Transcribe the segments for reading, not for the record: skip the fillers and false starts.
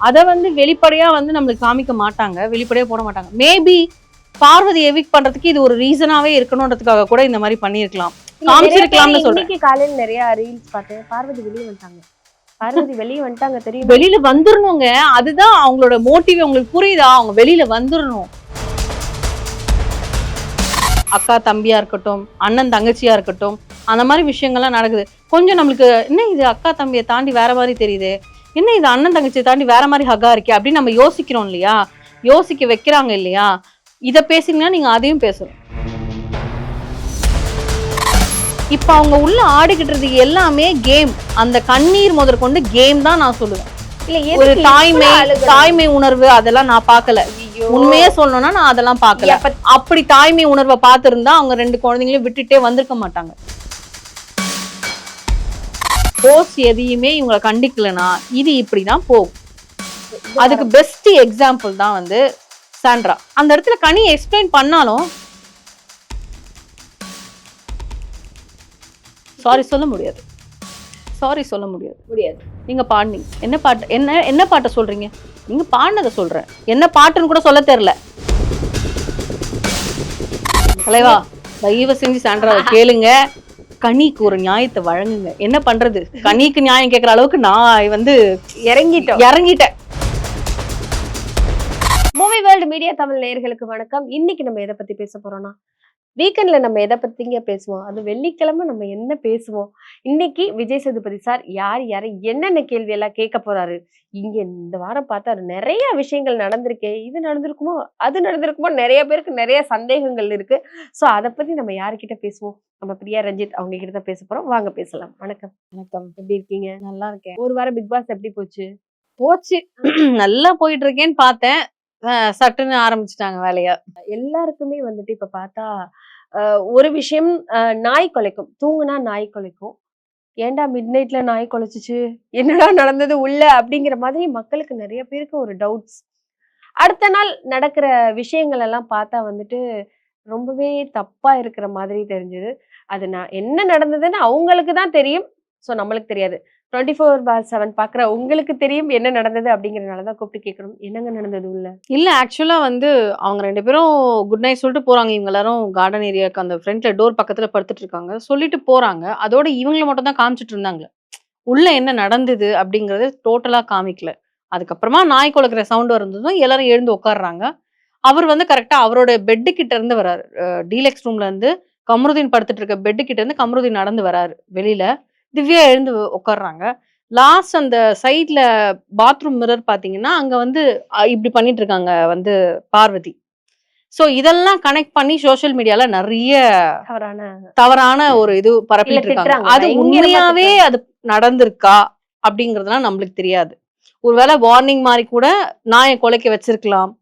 அதை வந்து வெளிப்படையா வந்து நம்மளுக்கு காமிக்க மாட்டாங்க, வெளிப்படையா போட மாட்டாங்க. மேபி பார்வதி எவிக் பண்றதுக்கு இது ஒரு ரீசனாவே இருக்கணும்ன்றதுக்காக கூட இந்த மாதிரி பண்ணிருக்கலாம், காமிச்சிருக்கலாம்னு சொல்றேன். இன்னைக்கு காலையில நிறைய ரீல்ஸ் பார்த்தேன், பார்வதி வெளியே வந்துட்டாங்க, பார்வதி வெளியே வந்துட்டாங்க, தெரியும் வெளியில வந்துடணுங்க, அதுதான் அவங்களோட மோட்டிவ். உங்களுக்கு புரியுதா? அவங்க வெளியில வந்துடணும். அக்கா தம்பியா இருக்கட்டும், அண்ணன் தங்கச்சியா இருக்கட்டும், அந்த மாதிரி விஷயங்கள்லாம் நடக்குது. கொஞ்சம் நம்மளுக்கு என்ன இது அக்கா தம்பியை தாண்டி வேற மாதிரி தெரியுது, என்ன இது அண்ணன் தங்கச்சியை தாண்டி வேற மாதிரி ஹக்கா இருக்கே அப்படின்னு நம்ம யோசிக்கிறோம் இல்லையா? யோசிக்க வைக்கிறாங்க இல்லையா? இதை பேசிங்கன்னா நீங்க அதையும் பேசணும். இப்ப அவங்க உள்ள ஆடிக்கிட்டு எல்லாமே கேம். அந்த கண்ணீர் முதற்கொண்டு கேம் தான் நான் சொல்லுவேன். ஒரு தாய்மை உணர்வு அதெல்லாம் நான் பார்க்கல. உண்மையே சொல்லணும்னா நான் அதெல்லாம் பார்க்கல. அப்படி தாய்மை உணர்வை பார்த்திருந்தா அவங்க 2 குழந்தைங்களையும் விட்டுட்டே வந்திருக்க மாட்டாங்க. போஸ்ட் எதையுமே இவங்களை கண்டிக்கலனா இது இப்படிதான் போகும். அதுக்கு பெஸ்ட் எக்ஸாம்பிள் தான் வந்து சாண்ட்ரா. அந்த இடத்துல கனி எக்ஸ்பிளைன் பண்ணாலும் சாரி சொல்ல முடியாது, நீங்க பாடுனீங்க, என்ன பாட்டு, என்ன பாட்டை சொல்றீங்க நீங்க? பாடினதை சொல்றேன், என்ன பாட்டுன்னு கூட சொல்ல தெரியல. தலைவா தயவு செஞ்சு சாண்ட்ராவை கேளுங்க, கனிக்கு ஒரு நியாயத்தை வழங்குங்க. என்ன பண்றது, கனிக்கு நியாயம் கேட்கற அளவுக்கு நான் வந்து இறங்கிட்டேன். மூவி வேர்ல்டு மீடியா தமிழ் நேயர்களுக்கு வணக்கம். இன்னைக்கு நம்ம எதை பத்தி பேச போறோம்னா, வீக்கெண்ட்ல நம்ம எதை பத்திங்க பேசுவோம், அது வெள்ளிக்கிழமை நம்ம என்ன பேசுவோம். இன்னைக்கு விஜய் சேதுபதி சார் யாரை என்னென்ன கேள்வி எல்லாம் கேட்க போறாரு. இங்க இந்த வாரம் பார்த்தா நிறைய விஷயங்கள் நடந்திருக்கே, இது நடந்திருக்குமோ அது நடந்திருக்குமோ, நிறைய பேருக்கு நிறைய சந்தேகங்கள் இருக்கு. சோ அதை பத்தி நம்ம யாருக்கிட்ட பேசுவோம், நம்ம பிரியா ரஞ்சித் அவங்க கிட்ட தான் பேச போறோம். வாங்க பேசலாம். வணக்கம். எப்படி இருக்கீங்க? நல்லா இருக்கேன். ஒரு வாரம் பிக் பாஸ் எப்படி போச்சு? நல்லா போயிட்டு இருக்கேன்னு பார்த்தேன், சட்டுன்னு ஆரம்பிச்சுட்டாங்க வேலையா. எல்லாருக்குமே வந்துட்டு இப்ப பார்த்தா ஒரு விஷயம், நாய் குலைக்கும், தூங்குனா நாய் குலைக்கும், ஏன்டா மிட் நைட்ல நாய் குலைச்சிச்சு, என்னடா நடந்தது உள்ள அப்படிங்கிற மாதிரி மக்களுக்கு நிறைய பேருக்கு ஒரு டவுட்ஸ். அடுத்த நாள் நடக்கிற விஷயங்கள் எல்லாம் பார்த்தா வந்துட்டு ரொம்பவே தப்பா இருக்கிற மாதிரி தெரிஞ்சது. அது என்ன நடந்ததுன்னு அவங்களுக்கு தான் தெரியும், ஸோ நம்மளுக்கு தெரியாது. 24/7 பாக்குற உங்களுக்கு தெரியும் என்ன நடந்தது அப்படிங்கறதுனாலதான் கூப்பிட்டு கேட்கணும், என்னங்க நடந்தது உள்ள? இல்ல ஆக்சுவலா வந்து அவங்க 2 பேரும் குட் நைட் சொல்லிட்டு போறாங்க. இவங்க எல்லாரும் கார்டன் ஏரியாவுக்கு அந்த ஃப்ரண்ட்ல டோர் பக்கத்துல படுத்துட்டு இருக்காங்க, சொல்லிட்டு போறாங்க. அதோட இவங்களை மட்டும் தான் காமிச்சிட்டு இருந்தாங்க, உள்ள என்ன நடந்தது அப்படிங்கறது டோட்டலா காமிக்கல. அதுக்கப்புறமா நாய் குலைக்கிற சவுண்ட் வருந்ததும் எல்லாரும் எழுந்து உட்காடுறாங்க. அவர் வந்து கரெக்டா அவரோட பெட்டு கிட்ட இருந்து வராரு, டீலக்ஸ் ரூம்ல இருந்து கமருதீன் படுத்துட்டு இருக்க பெட்டு கிட்ட இருந்து கமருதீன் நடந்து வராரு வெளியில. திவ்யா எழுந்து உட்காடுறாங்க. லாஸ்ட் அந்த சைட்ல பாத்ரூம் மிரர் பாத்தீங்கன்னா அங்க வந்து இப்படி பண்ணிட்டு இருக்காங்க வந்து பார்வதி. சோ இதெல்லாம் கனெக்ட் பண்ணி சோசியல் மீடியால நிறைய தவறான ஒரு இது பரப்பிட்டு இருக்காங்க. அது உண்மையாவே அது நடந்திருக்கா அப்படிங்கறதுலாம் நம்மளுக்கு தெரியாது. ஒருவேளை வார்னிங் மாதிரி கூட நாயை குலைக்க வச்சிருக்கலாம்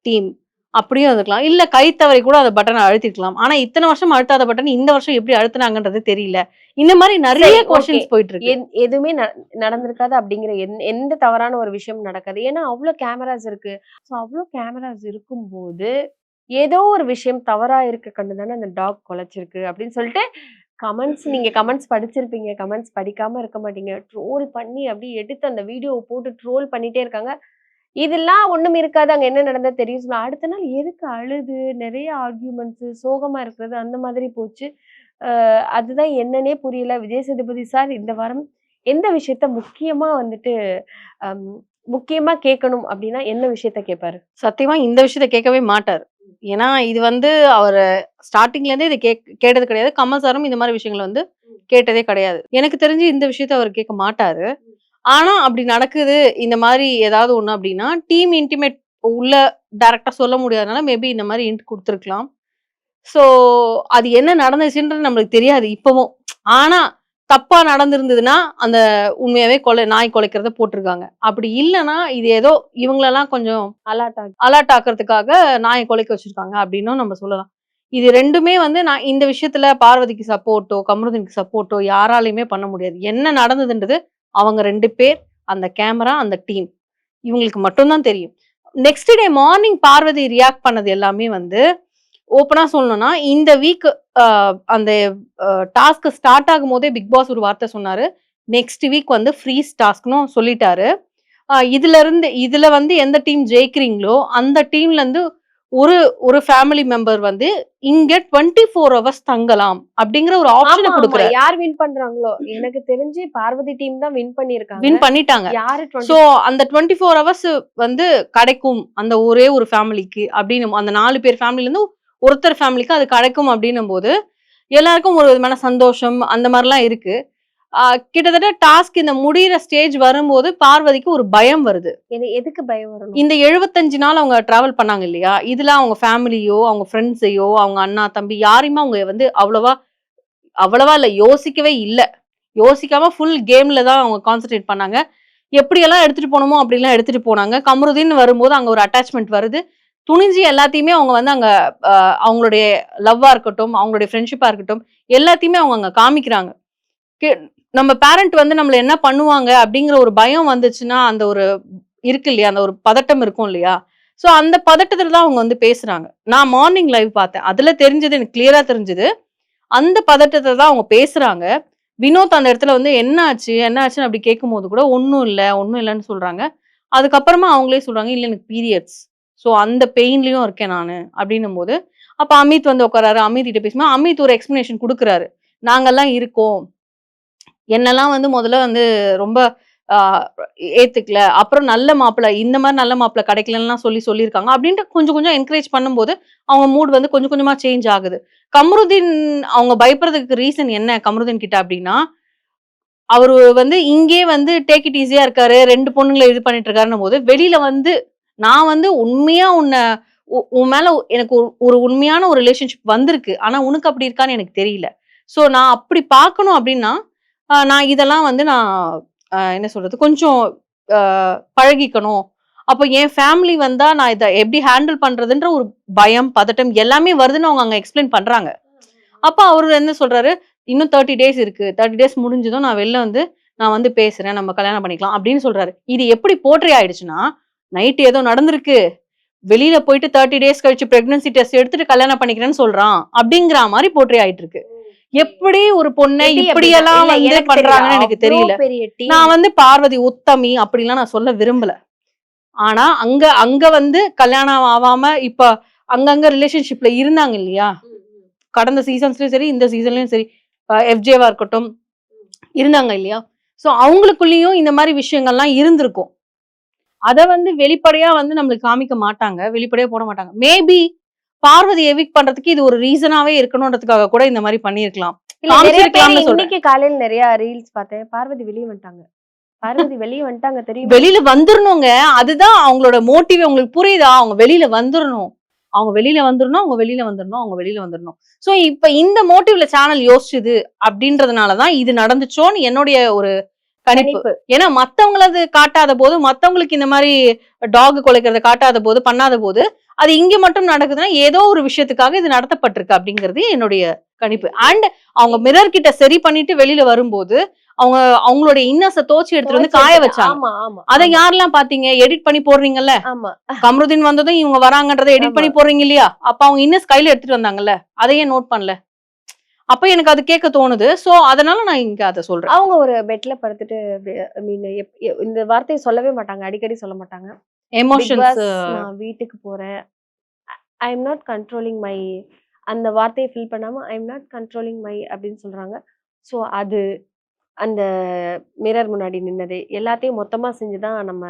டீம், அப்படியும் இருக்கலாம். இல்ல கை தவறி கூட அந்த பட்டனை அழுத்திருக்கலாம். ஆனா இத்தனை வருஷம் அழுத்தாத பட்டன் இந்த வருஷம் எப்படி அழுத்தினாங்கன்றது தெரியல. இந்த மாதிரி நிறைய क्वेश्चंस போயிட்டு இருக்கு. எதுவுமே நடந்திருக்காது அப்படிங்கிற எந்த தவறான ஒரு விஷயம் நடக்காது. ஏன்னா அவ்வளவு கேமராஸ் இருக்கு. சோ அவ்வளவு கேமராஸ் இருக்கும்போது ஏதோ ஒரு விஷயம் தவறா இருக்க கண்டுதானே அந்த டாக் குலைச்சிருக்கு அப்படின்னு சொல்லிட்டு நீங்க கமெண்ட்ஸ் படிச்சிருப்பீங்க, கமெண்ட்ஸ் படிக்காம இருக்க மாட்டீங்க. ட்ரோல் பண்ணி அப்படி எடுத்து அந்த வீடியோவை போட்டு ட்ரோல் பண்ணிட்டே இருக்காங்க. இதெல்லாம் ஒண்ணும் இருக்காது, அங்க என்ன நடந்தது தெரியும். அடுத்த நாள் எதுக்கு அழுது நிறைய ஆர்கியூமெண்ட்ஸ், சோகமா இருக்கிறது அந்த மாதிரி போச்சு. அதுதான் என்னன்னே புரியல. விஜய் சேதுபதி சார் இந்த வாரம் எந்த விஷயத்த முக்கியமா வந்துட்டு முக்கியமா கேட்கணும் அப்படின்னா என்ன விஷயத்த கேட்பாரு? சத்தியமா இந்த விஷயத்த கேட்கவே மாட்டாரு. ஏன்னா இது வந்து அவர் ஸ்டார்டிங்ல இருந்தே இது கேட்டது கிடையாது. கமல் சாரும் இந்த மாதிரி விஷயங்களை வந்து கேட்டதே கிடையாது. எனக்கு தெரிஞ்சு இந்த விஷயத்த அவர் கேட்க மாட்டாரு. ஆனா அப்படி நடக்குது இந்த மாதிரி ஏதாவது ஒண்ணு அப்படின்னா டீம் இன்டிமேட் உள்ள டைரக்டா சொல்ல முடியாதனால மேபி இந்த மாதிரி இன்ட் கொடுத்துருக்கலாம். சோ அது என்ன நடந்துச்சுன்றது நம்மளுக்கு தெரியாது இப்பவும். ஆனா தப்பா நடந்திருந்ததுன்னா அந்த உண்மையாவே நாய் குலைக்கிறத போட்டிருக்காங்க. அப்படி இல்லைன்னா இது ஏதோ இவங்களெல்லாம் கொஞ்சம் அலர்ட் ஆக்குறதுக்காக நாயை குலைக்க வச்சிருக்காங்க அப்படின்னும் நம்ம சொல்லலாம். இது ரெண்டுமே வந்து நான் இந்த விஷயத்துல பார்வதிக்கு சப்போர்ட்டோ கமருதீனுக்கு சப்போர்ட்டோ யாராலையுமே பண்ண முடியாது. என்ன நடந்ததுன்றது அவங்க 2 பேர், அந்த கேமரா, அந்த டீம், இவங்களுக்கு மட்டும்தான் தெரியும். Next day morning Parvathi react பண்ணது எல்லாமே வந்து ஓப்பனா சொல்லணும்னா இந்த வீக் அந்த டாஸ்க் ஸ்டார்ட் ஆகும் போதே பிக் பாஸ் ஒரு வார்த்தை சொன்னாரு, நெக்ஸ்ட் வீக் வந்து ஃப்ரீஸ் டாஸ்க்னு சொல்லிட்டாரு. இதுல வந்து எந்த டீம் ஜெயிக்கிறீங்களோ அந்த டீம்ல இருந்து ஒரு ஒரு ஃபேமிலி மெம்பர் வந்து இங்க 24 ஹவர்ஸ் தங்கலாம் அப்படிங்கிற ஒரு ஆமா ஆப்ஷனை ஆமா கொடுக்குறாரு. யார் வின் பண்றாங்களோ எனக்கு தெரிஞ்சு பார்வதி டீம் தான் வின் பண்ணிருக்காங்க. வின் பண்ணிட்டாங்க. யாரு சோ அந்த 24 ஹவர்ஸ் வந்து கிடைக்கும் அந்த ஒரே ஒரு ஃபேமிலிக்கு அப்படின்னு அந்த 4 பேர் ஃபேமிலில இருந்து ஒருத்தர் ஃபேமிலிக்கு அது கிடைக்கும் அப்படின்னும் போது எல்லாருக்கும் ஒரு விதமான சந்தோஷம் அந்த மாதிரிலாம் இருக்கு. கிட்டத்தட்ட டாஸ்க் இந்த முடியிற ஸ்டேஜ் வரும்போது பார்வதிக்கு ஒரு பயம் வருது. எதுக்கு பயம் வரணும்? இந்த 75 நாள் அவங்க டிராவல் பண்ணாங்க இல்லையா, இதுல அவங்க ஃபேமிலியோ அவங்க ஃப்ரெண்ட்ஸையோ அவங்க அண்ணா தம்பி யாரையுமே அவங்க வந்து அவ்வளவா இல்ல யோசிக்கவே இல்ல. யோசிக்காம ஃபுல் கேம்ல தான் அவங்க கான்சென்ட்ரேட் பண்ணாங்க. எப்படியெல்லாம் எடுத்துட்டு போகணுமோ அப்படிலாம் எடுத்துட்டு போனாங்க. கமருதீன் வரும்போது அங்க ஒரு அட்டாச்மெண்ட் வருது. துணிஞ்சு எல்லாத்தையுமே அவங்க வந்து அங்க அவங்களுடைய லவ்வா இருக்கட்டும், அவங்களுடைய ஃப்ரெண்ட்ஷிப்பா இருக்கட்டும், எல்லாத்தையுமே அவங்க அங்க காமிக்கிறாங்க. கே நம்ம பேரண்ட் வந்து நம்மள என்ன பண்ணுவாங்க அப்படிங்கிற ஒரு பயம் வந்துச்சுன்னா, அந்த ஒரு இருக்கு இல்லையா, அந்த ஒரு பதட்டம் இருக்கும் இல்லையா? சோ அந்த பதட்டத்துல தான் அவங்க வந்து பேசுறாங்க. நான் மார்னிங் லைவ் பார்த்தேன். அதுல தெரிஞ்சது எனக்கு கிளியரா தெரிஞ்சது. அந்த பதட்டத்துல தான் அவங்க பேசுறாங்க. வினோத் அந்த இடத்துல வந்து என்ன ஆச்சு? என்ன ஆச்சுன்னு அப்படி கேட்கும்போது கூட ஒண்ணும் இல்ல, ஒண்ணும் இல்லன்னு சொல்றாங்க. அதுக்கப்புறமா அவங்களே சொல்றாங்க, இல்ல எனக்கு பீரியட்ஸ். சோ அந்த பெயின்லயும் இருக்கேன் நானு அப்படின்னும்போது, அப்ப அமித் வந்து உட்கார்றாரு. அமித் கிட்ட பேசும்போது அமித் ஒரு எக்ஸ்பிளனேஷன் குடுக்குறாரு. நாங்கலாம் இருக்கோம். என்னெல்லாம் வந்து முதல்ல வந்து ரொம்ப ஆ ஏத்துக்கல. அப்புறம் நல்ல மாப்பிள்ளை, இந்த மாரி நல்ல மாப்பிள்ளை கிடைக்கலன்னுலாம் சொல்லியிருக்காங்க. அப்படின்ட்டு கொஞ்சம் கொஞ்சம் என்கரேஜ் பண்ணும்போது, அவங்க மூட் வந்து கொஞ்சம் கொஞ்சமா சேஞ்ச் ஆகுது. கமருதீன் அவங்க பயப்படுறதுக்கு ரீசன் என்ன கமருதீன் கிட்ட அப்படின்னா, அவரு வந்து இங்கே வந்து டேக் இட் ஈஸியா இருக்காரு. 2 பொண்ணுங்கள இது பண்ணிட்டு இருக்காருன்னும்போது, வெளியில வந்து நான் வந்து உண்மையா உன் மேல எனக்கு ஒரு உண்மையான ஒரு ரிலேஷன்ஷிப் வந்திருக்கு. ஆனா உனக்கு அப்படி இருக்கான்னு எனக்கு தெரியல. சோ நான் அப்படி பார்க்கணும் அப்படின்னா, நான் இதெல்லாம் வந்து நான் என்ன சொல்றது? கொஞ்சம் அ பழகிக்கணும். அப்ப என் ஃபேமிலி வந்தா நான் இத எப்படி ஹேண்டில் பண்றதுன்ற ஒரு பயம், பதட்டம் எல்லாமே வருதுன்னு அவங்க அங்க எக்ஸ்பிளைன் பண்றாங்க. அப்ப அவரு என்ன சொல்றாரு, "இன்னும் 30 டேஸ் இருக்கு. 30 டேஸ் முடிஞ்சதும் நான் வெளில வந்து நான் வந்து பேசுறேன். நம்ம கல்யாணம் பண்ணிக்கலாம்." அப்படின்னு சொல்றாரு. இது எப்படி போர்ட்ரே ஆயிடுச்சுன்னா, நைட் ஏதோ நடந்திருக்கு. வெளியில போயிட்டு 30 டேஸ் கழிச்சு பிரெக்னன்சி டெஸ்ட் எடுத்துட்டு கல்யாணம் பண்ணிக்கிறேன்னு சொல்றான். அப்படிங்கிற மாரி போர்ட்ரே ஆயிட்டு இருக்கு. எப்படி ஒரு பொண்ண இப்படியெல்லாம் வந்து பண்றாங்கன்னு எனக்கு தெரியல. நான் வந்து பார்வதி உத்தமி அப்படிலாம் நான் சொல்ல விரும்பல. ஆனா அங்க அங்க வந்து கல்யாணம் ஆவாம இப்ப அங்கங்க ரிலேஷன்ஷிப்ல இருந்தாங்க இல்லையா? கடந்த சீசன்ஸ்லயும் சரி, இந்த சீசன்லயும் சரி, எஃப்ஜேவா இருக்கட்டும் இருந்தாங்க இல்லையா? சோ அவங்களுக்குள்ளயும் இந்த மாரி விஷயங்கள்லாம் இருந்திருக்கும். அத வந்து வெளிப்படையா வந்து நம்மளுக்கு காமிக்க மாட்டாங்க. வெளிப்படையா போட மாட்டாங்க. மேபி பார்வதி எவிக்ட் பண்றதுக்கு இது ஒரு ரீசனாவே இருக்கணும்ன்றதுக்காக கூட இந்த மாரி பண்ணியிருக்கலாம். இல்ல நிறைய பேர் காமிச்சிருக்கலாம்னு சொல்றேன். இன்னைக்கு காலையில நிறைய ரீல்ஸ் பார்த்தேன். பார்வதி வெளிய வந்துட்டாங்க. பார்வதி வெளிய வந்துட்டாங்க தெரியுமா? வெளியில வந்துரணுங்க. அதுதான் அவங்களோட மோட்டிவ். உங்களுக்கு புரியுதா? அவங்க வெளியில வந்துரணும். அவங்க வெளியில வந்துரணும், அவங்க வெளியில வந்துரணும், அவங்க வெளியில வந்துரணும். சோ இப்ப இந்த மோட்டிவ்ல சேனல் யோசிச்சுது அப்படின்றதுனால தான் இது நடந்துச்சோன்னு என்னுடைய ஒரு கணிப்பு. ஏன்னா மத்தவங்களது காட்டாத போது, மத்தவங்களுக்கு இந்த மாரி டாக் குலைக்கிறத காட்டாத போது, பண்ணாத போது, அது இங்க மட்டும் நடக்குதுன்னா, ஏதோ ஒரு விஷயத்துக்காக இது நடத்தப்பட்டிருக்கு அப்படிங்கிறது என்னுடைய கணிப்பு. அண்ட் அவங்க மிரர் கிட்ட சரி பண்ணிட்டு வெளியில வரும்போது, அவங்க அவங்களுடைய இன்னஸ தோச்சு எடுத்துட்டு வந்து காய வச்சாங்க. ஆமா ஆமா. அத யாரெல்லாம் பாத்தீங்க? எடிட் பண்ணி போடுறீங்கல்ல? ஆமா. கமருதீன் வந்ததும் இவங்க வராங்கன்றத எடிட் பண்ணி போடுறீங்க இல்லையா? அப்ப அவங்க இன்னஸ் கையில எடுத்துட்டு வந்தாங்கல்ல? அத ஏன் நோட் பண்ணல? அப்ப எனக்கு அது கேட்க தோணுது. சோ அதனால நான் இங்க அத சொல்றேன். அவங்க ஒரு பெட்ல படுத்துட்டு ஐ மீன் இந்த வார்த்தைய சொல்லவே மாட்டாங்க. அடிக்கடி சொல்ல மாட்டாங்க. பிக் எமோஷன்ஸ் பாஸ் நான் வீட்டுக்கு போறேன். ஐ அம் நாட் கண்ட்ரோலிங் மை அந்த வார்த்தைய ஃபில் பண்ணாம ஐ அம் நாட் கண்ட்ரோலிங் மை அப்படின்னு சொல்றாங்க. சோ அது அந்த மிரர் முன்னாடி நின்னது எல்லாத்தையும் மொத்தமா செஞ்சு தான் நம்ம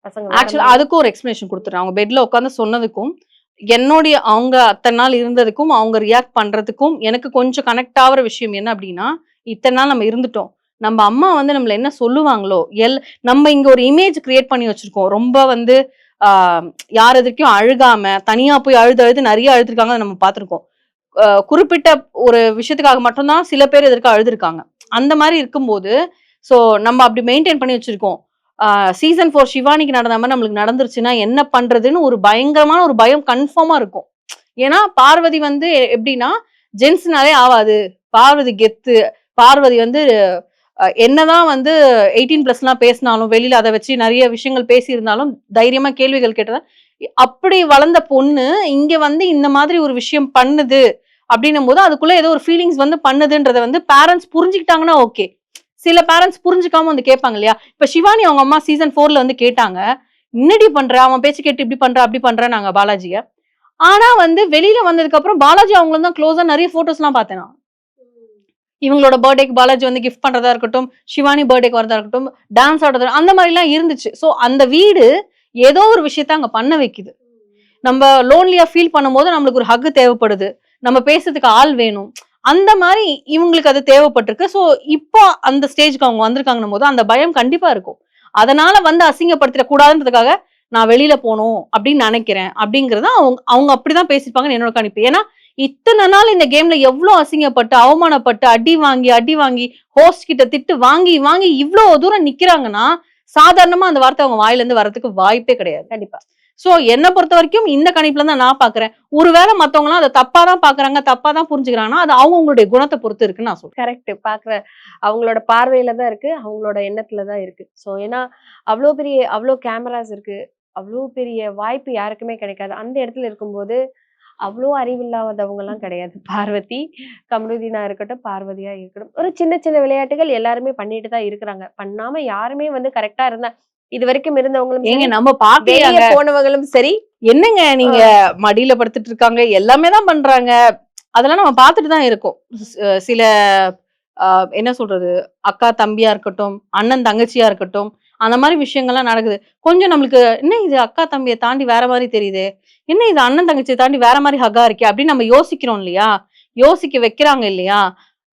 பசங்க வேற ஆக்சுவலா மாதிரி அதுக்கும் ஒரு எக்ஸ்பிளனேஷன் குடுத்துறேன். அவங்க பெட்ல உட்கார்ந்து சொன்னதுக்கும், என்னுடைய அவங்க அத்தன நாள் இருந்ததுக்கும், அவங்க ரியாக்ட் பண்றதுக்கும் எனக்கு கொஞ்சம் கனெக்ட் ஆகுற விஷயம் என்ன அப்டின்னா, இத்தன நாள் நம்ம இருந்துட்டோம். நம்ம அம்மா வந்து நம்மள என்ன சொல்லுவாங்களோ, நம்ம இங்க ஒரு இமேஜ் கிரியேட் பண்ணி வச்சிருக்கோம். ரொம்ப வந்து ஆ யார் எதிர்க்கும் அழுகாம, தனியா போய் அழுது அழுது நெறைய அழுதுருக்காங்க நம்ம பார்த்துருக்கோம். குறிப்பிட்ட ஒரு விஷயத்துக்காக மட்டும் தான் சில பேர் எதிர்க்க அழுதுருக்காங்க. அந்த மாரி இருக்கும்போது, சோ நம்ம அப்டி மெயின்டெயின் பண்ணி வச்சிருக்கோம். சீசன் 4 ஷிவானிக்கு நடந்த மாரி நம்மளுக்கு நடந்துருச்சுன்னா என்ன பண்றதுன்னு ஒரு பயங்கரமான ஒரு பயம் கன்ஃபார்மா இருக்கும். ஏன்னா பார்வதி வந்து எப்படின்னா, ஜென்ஸ்னாலே ஆவாது. பார்வதி கெத்து. பார்வதி வந்து என்னதான் வந்து 18+லாம் பேசினாலும், வெளியில அத வச்சு நெறைய விஷயங்கள் பேசியிருந்தாலும், தைரியமா கேள்விகள் கேட்டதா அப்படி வளர்ந்த பொண்ணு, இங்க வந்து இந்த மாதிரி ஒரு விஷயம் பண்ணுது அப்படின்னும்போது, அதுக்குள்ள ஏதோ ஒரு ஃபீலிங்ஸ் வந்து பண்ணுதுன்றத வந்து பேரண்ட்ஸ் புரிஞ்சுக்கிட்டாங்கன்னா ஓகே. சில பேரண்ட்ஸ் புரிஞ்சுக்காம வந்து கேட்பாங்க இல்லையா. இப்ப சிவானி அவங்க அம்மா சீசன் 4ல வந்து கேட்டாங்க, என்னடி பண்ற, அவன் பேச்சு கேட்டு இப்படி பண்ற அப்படி பண்ற நாங்க பாலாஜிய. ஆனா வந்து வெளியில வந்ததுக்கு அப்புறம் பாலாஜி அவங்களும் தான் க்ளோஸா நிறைய போட்டோஸ் எல்லாம் பார்த்தேன் நான். இவங்களோட பர்த்டேக்கு பாலாஜி வந்து கிஃப்ட் பண்றதா இருக்கட்டும், சிவானி பர்த்டேக்கு வரதா இருக்கட்டும், டான்ஸ் ஆடுறது அந்த மாதிரி எல்லாம் இருந்துச்சு. சோ அந்த வீடு ஏதோ ஒரு விஷயத்த அங்க பண்ண வைக்குது. நம்ம லோன்லியா ஃபீல் பண்ணும்போது நம்மளுக்கு ஒரு ஹக் தேவைப்படுது, நம்ம பேசுறதுக்கு ஆள் வேணும். அந்த மாதிரி இவங்களுக்கு அது தேவைப்பட்டிருக்கு. சோ இப்போ அந்த ஸ்டேஜ்க்கு அவங்க வந்திருக்காங்கன்னும் போது அந்த பயம் கண்டிப்பா இருக்கும். அதனால வந்து அசிங்கப்படுத்திட கூடாதுன்றதுக்காக நான் வெளியில போகணும் அப்படின்னு நினைக்கிறேன் அப்படிங்கறத அவங்க அவங்க அப்படிதான் பேசிப்பாங்கன்னு என்னோட கணிப்பு. ஏன்னா இத்தனை நாள் இந்த கேம்ல எவ்வளவு அசிங்கப்பட்டு அவமானப்பட்டு அடி வாங்கி ஹோஸ்ட் கிட்ட திட்டு வாங்கி வாங்கி இவ்வளவு தூரம் நிக்கிறாங்கன்னா சாதாரணமா அந்த வார்த்தை அவங்க வாயில இருந்து வரதுக்கு வாய்ப்பே கிடையாது. கண்டிப்பா. சோ என்ன பொறுத்த வரைக்கும் இந்த கணிப்புல தான் நான் பாக்குறேன். ஒருவேளை மத்தவங்க எல்லாம் அதை தப்பா தான் பாக்குறாங்க, தப்பா தான் புரிஞ்சுக்கிறாங்கன்னா அது அவங்களுடைய குணத்தை பொறுத்து இருக்குன்னு நான் சொல்றேன். கரெக்ட். பாக்குற அவங்களோட பார்வையில தான் இருக்கு, அவங்களோட எண்ணத்துல தான் இருக்கு. சோ ஏன்னா அவ்வளோ கேமராஸ் இருக்கு, அவ்வளோ பெரிய வாய்ப்பு யாருக்குமே கிடைக்காது. அந்த இடத்துல இருக்கும்போது அவ்வளோ அறிவில்லாதவங்க எல்லாம் கிடையாது. பார்வதி, கமருதீனா இருக்கட்டும், பார்வதியா இருக்கட்டும், ஒரு சின்ன சின்ன விளையாட்டுகள் எல்லாருமே பண்ணிட்டு தான் இருக்கிறாங்க. பண்ணாம யாருமே வந்து கரெக்டா இருந்தா இது வரைக்கும் இருந்தவங்களும் ஏங்க சரி, நம்ம பாக்கலையாங்க, வெளிய போனவங்களும் சரி. என்னங்க நீங்க மடியில படுத்துட்டு இருக்காங்க, எல்லாமே தான் பண்றாங்க. அதெல்லாம் நம்ம பார்த்துட்டு தான் இருக்கோம். சில என்ன சொல்றது, அக்கா தம்பியா இருக்கட்டும், அண்ணன் தங்கச்சியா இருக்கட்டும், அந்த மாதிரி விஷயங்கள்லாம் நடக்குது. கொஞ்சம் நம்மளுக்கு என்ன இது அக்கா தம்பியை தாண்டி வேற மாதிரி தெரியுது, என்ன இது அண்ணன் தங்கச்சியை தாண்டி வேற மாதிரி ஹக்கா இருக்கே அப்படின்னு நம்ம யோசிக்கிறோம் இல்லையா, யோசிக்க வைக்கிறாங்க இல்லையா.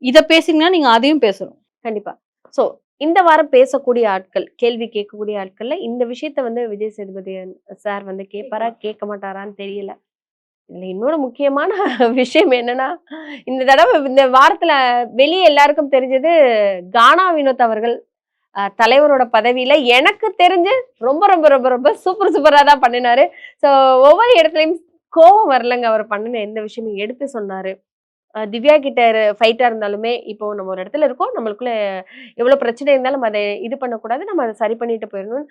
இத பேசிங்கன்னா நீங்க அதையும் பேசணும். கண்டிப்பா. சோ இந்த வாரம் பேசக்கூடிய ஆட்கள், கேள்வி கேட்கக்கூடிய ஆட்கள்ல இந்த விஷயத்த வந்து விஜய் சேதுபதி சார் வந்து கேட்பாரா, கேட்க மாட்டாரான்னு தெரியல. இதுல இன்னொரு முக்கியமான விஷயம் என்னன்னா, இந்த தடவை இந்த வாரத்துல வெளிய எல்லாருக்கும் தெரிஞ்சது கானா வினோத் அவர்கள் தலைவரோட பதவியில எனக்கு தெரிஞ்சு ரொம்ப ரொம்ப ரொம்ப ரொம்ப சூப்பரா தான் பண்ணினாரு. சோ ஒவ்வொரு இடத்துலயும் கோவம் வரலங்க. அவர் பண்ணின எந்த விஷயமும் எடுத்து சொன்னாரு. திவ்யா கிட்ட ஃபைட்டா இருந்தாலுமே, இப்போ நம்ம ஒரு இடத்துல இருக்கோம், நம்மளுக்குள்ள எவ்வளவு பிரச்சனை இருந்தாலும் அதை இது பண்ணக்கூடாது, நம்ம அதை சரி பண்ணிட்டு போயிடணும்.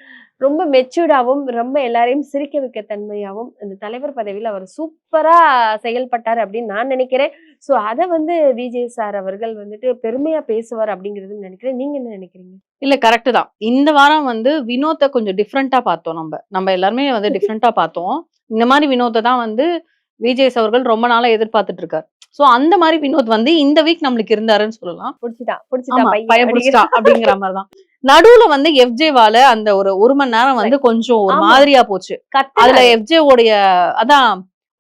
ரொம்ப மெச்சூர்டாவும் ரொம்ப எல்லாரையும் சிரிக்க வைக்க தன்மையாவும் இந்த தலைவர் பதவியில அவர் சூப்பரா செயல்பட்டாரு அப்படின்னு நான் நினைக்கிறேன். சோ அதை வந்து விஜய் சார் அவர்கள் வந்துட்டு பெருமையா பேசுவார் அப்படிங்கிறது நினைக்கிறேன். நீங்க என்ன நினைக்கிறீங்க? இல்ல கரெக்ட் தான். இந்த வாரம் வந்து வினோத்தை கொஞ்சம் டிஃப்ரெண்டா பார்த்தோம். நம்ம எல்லாருமே வந்து டிஃப்ரெண்டா பார்த்தோம். இந்த மாதிரி வினோத்தை தான் வந்து விஜய் அவர்கள் ரொம்ப நாளா எதிர்பார்த்துட்டு இருக்காரு. சோ அந்த மாதிரி வினோத் வந்து இந்த வீக் நம்மளுக்கு இருந்தாருன்னு சொல்லலாம். புடிச்சிட்டா பையன் புடிச்சிட்டா அப்படிங்கிற மாதிரிதான். நடுவுல வந்து எஃப்ஜேவால அந்த ஒரு மணி நேரம் வந்து கொஞ்சம் ஒரு மாதிரியா போச்சு. அதுல எஃப்ஜே உடைய அதான்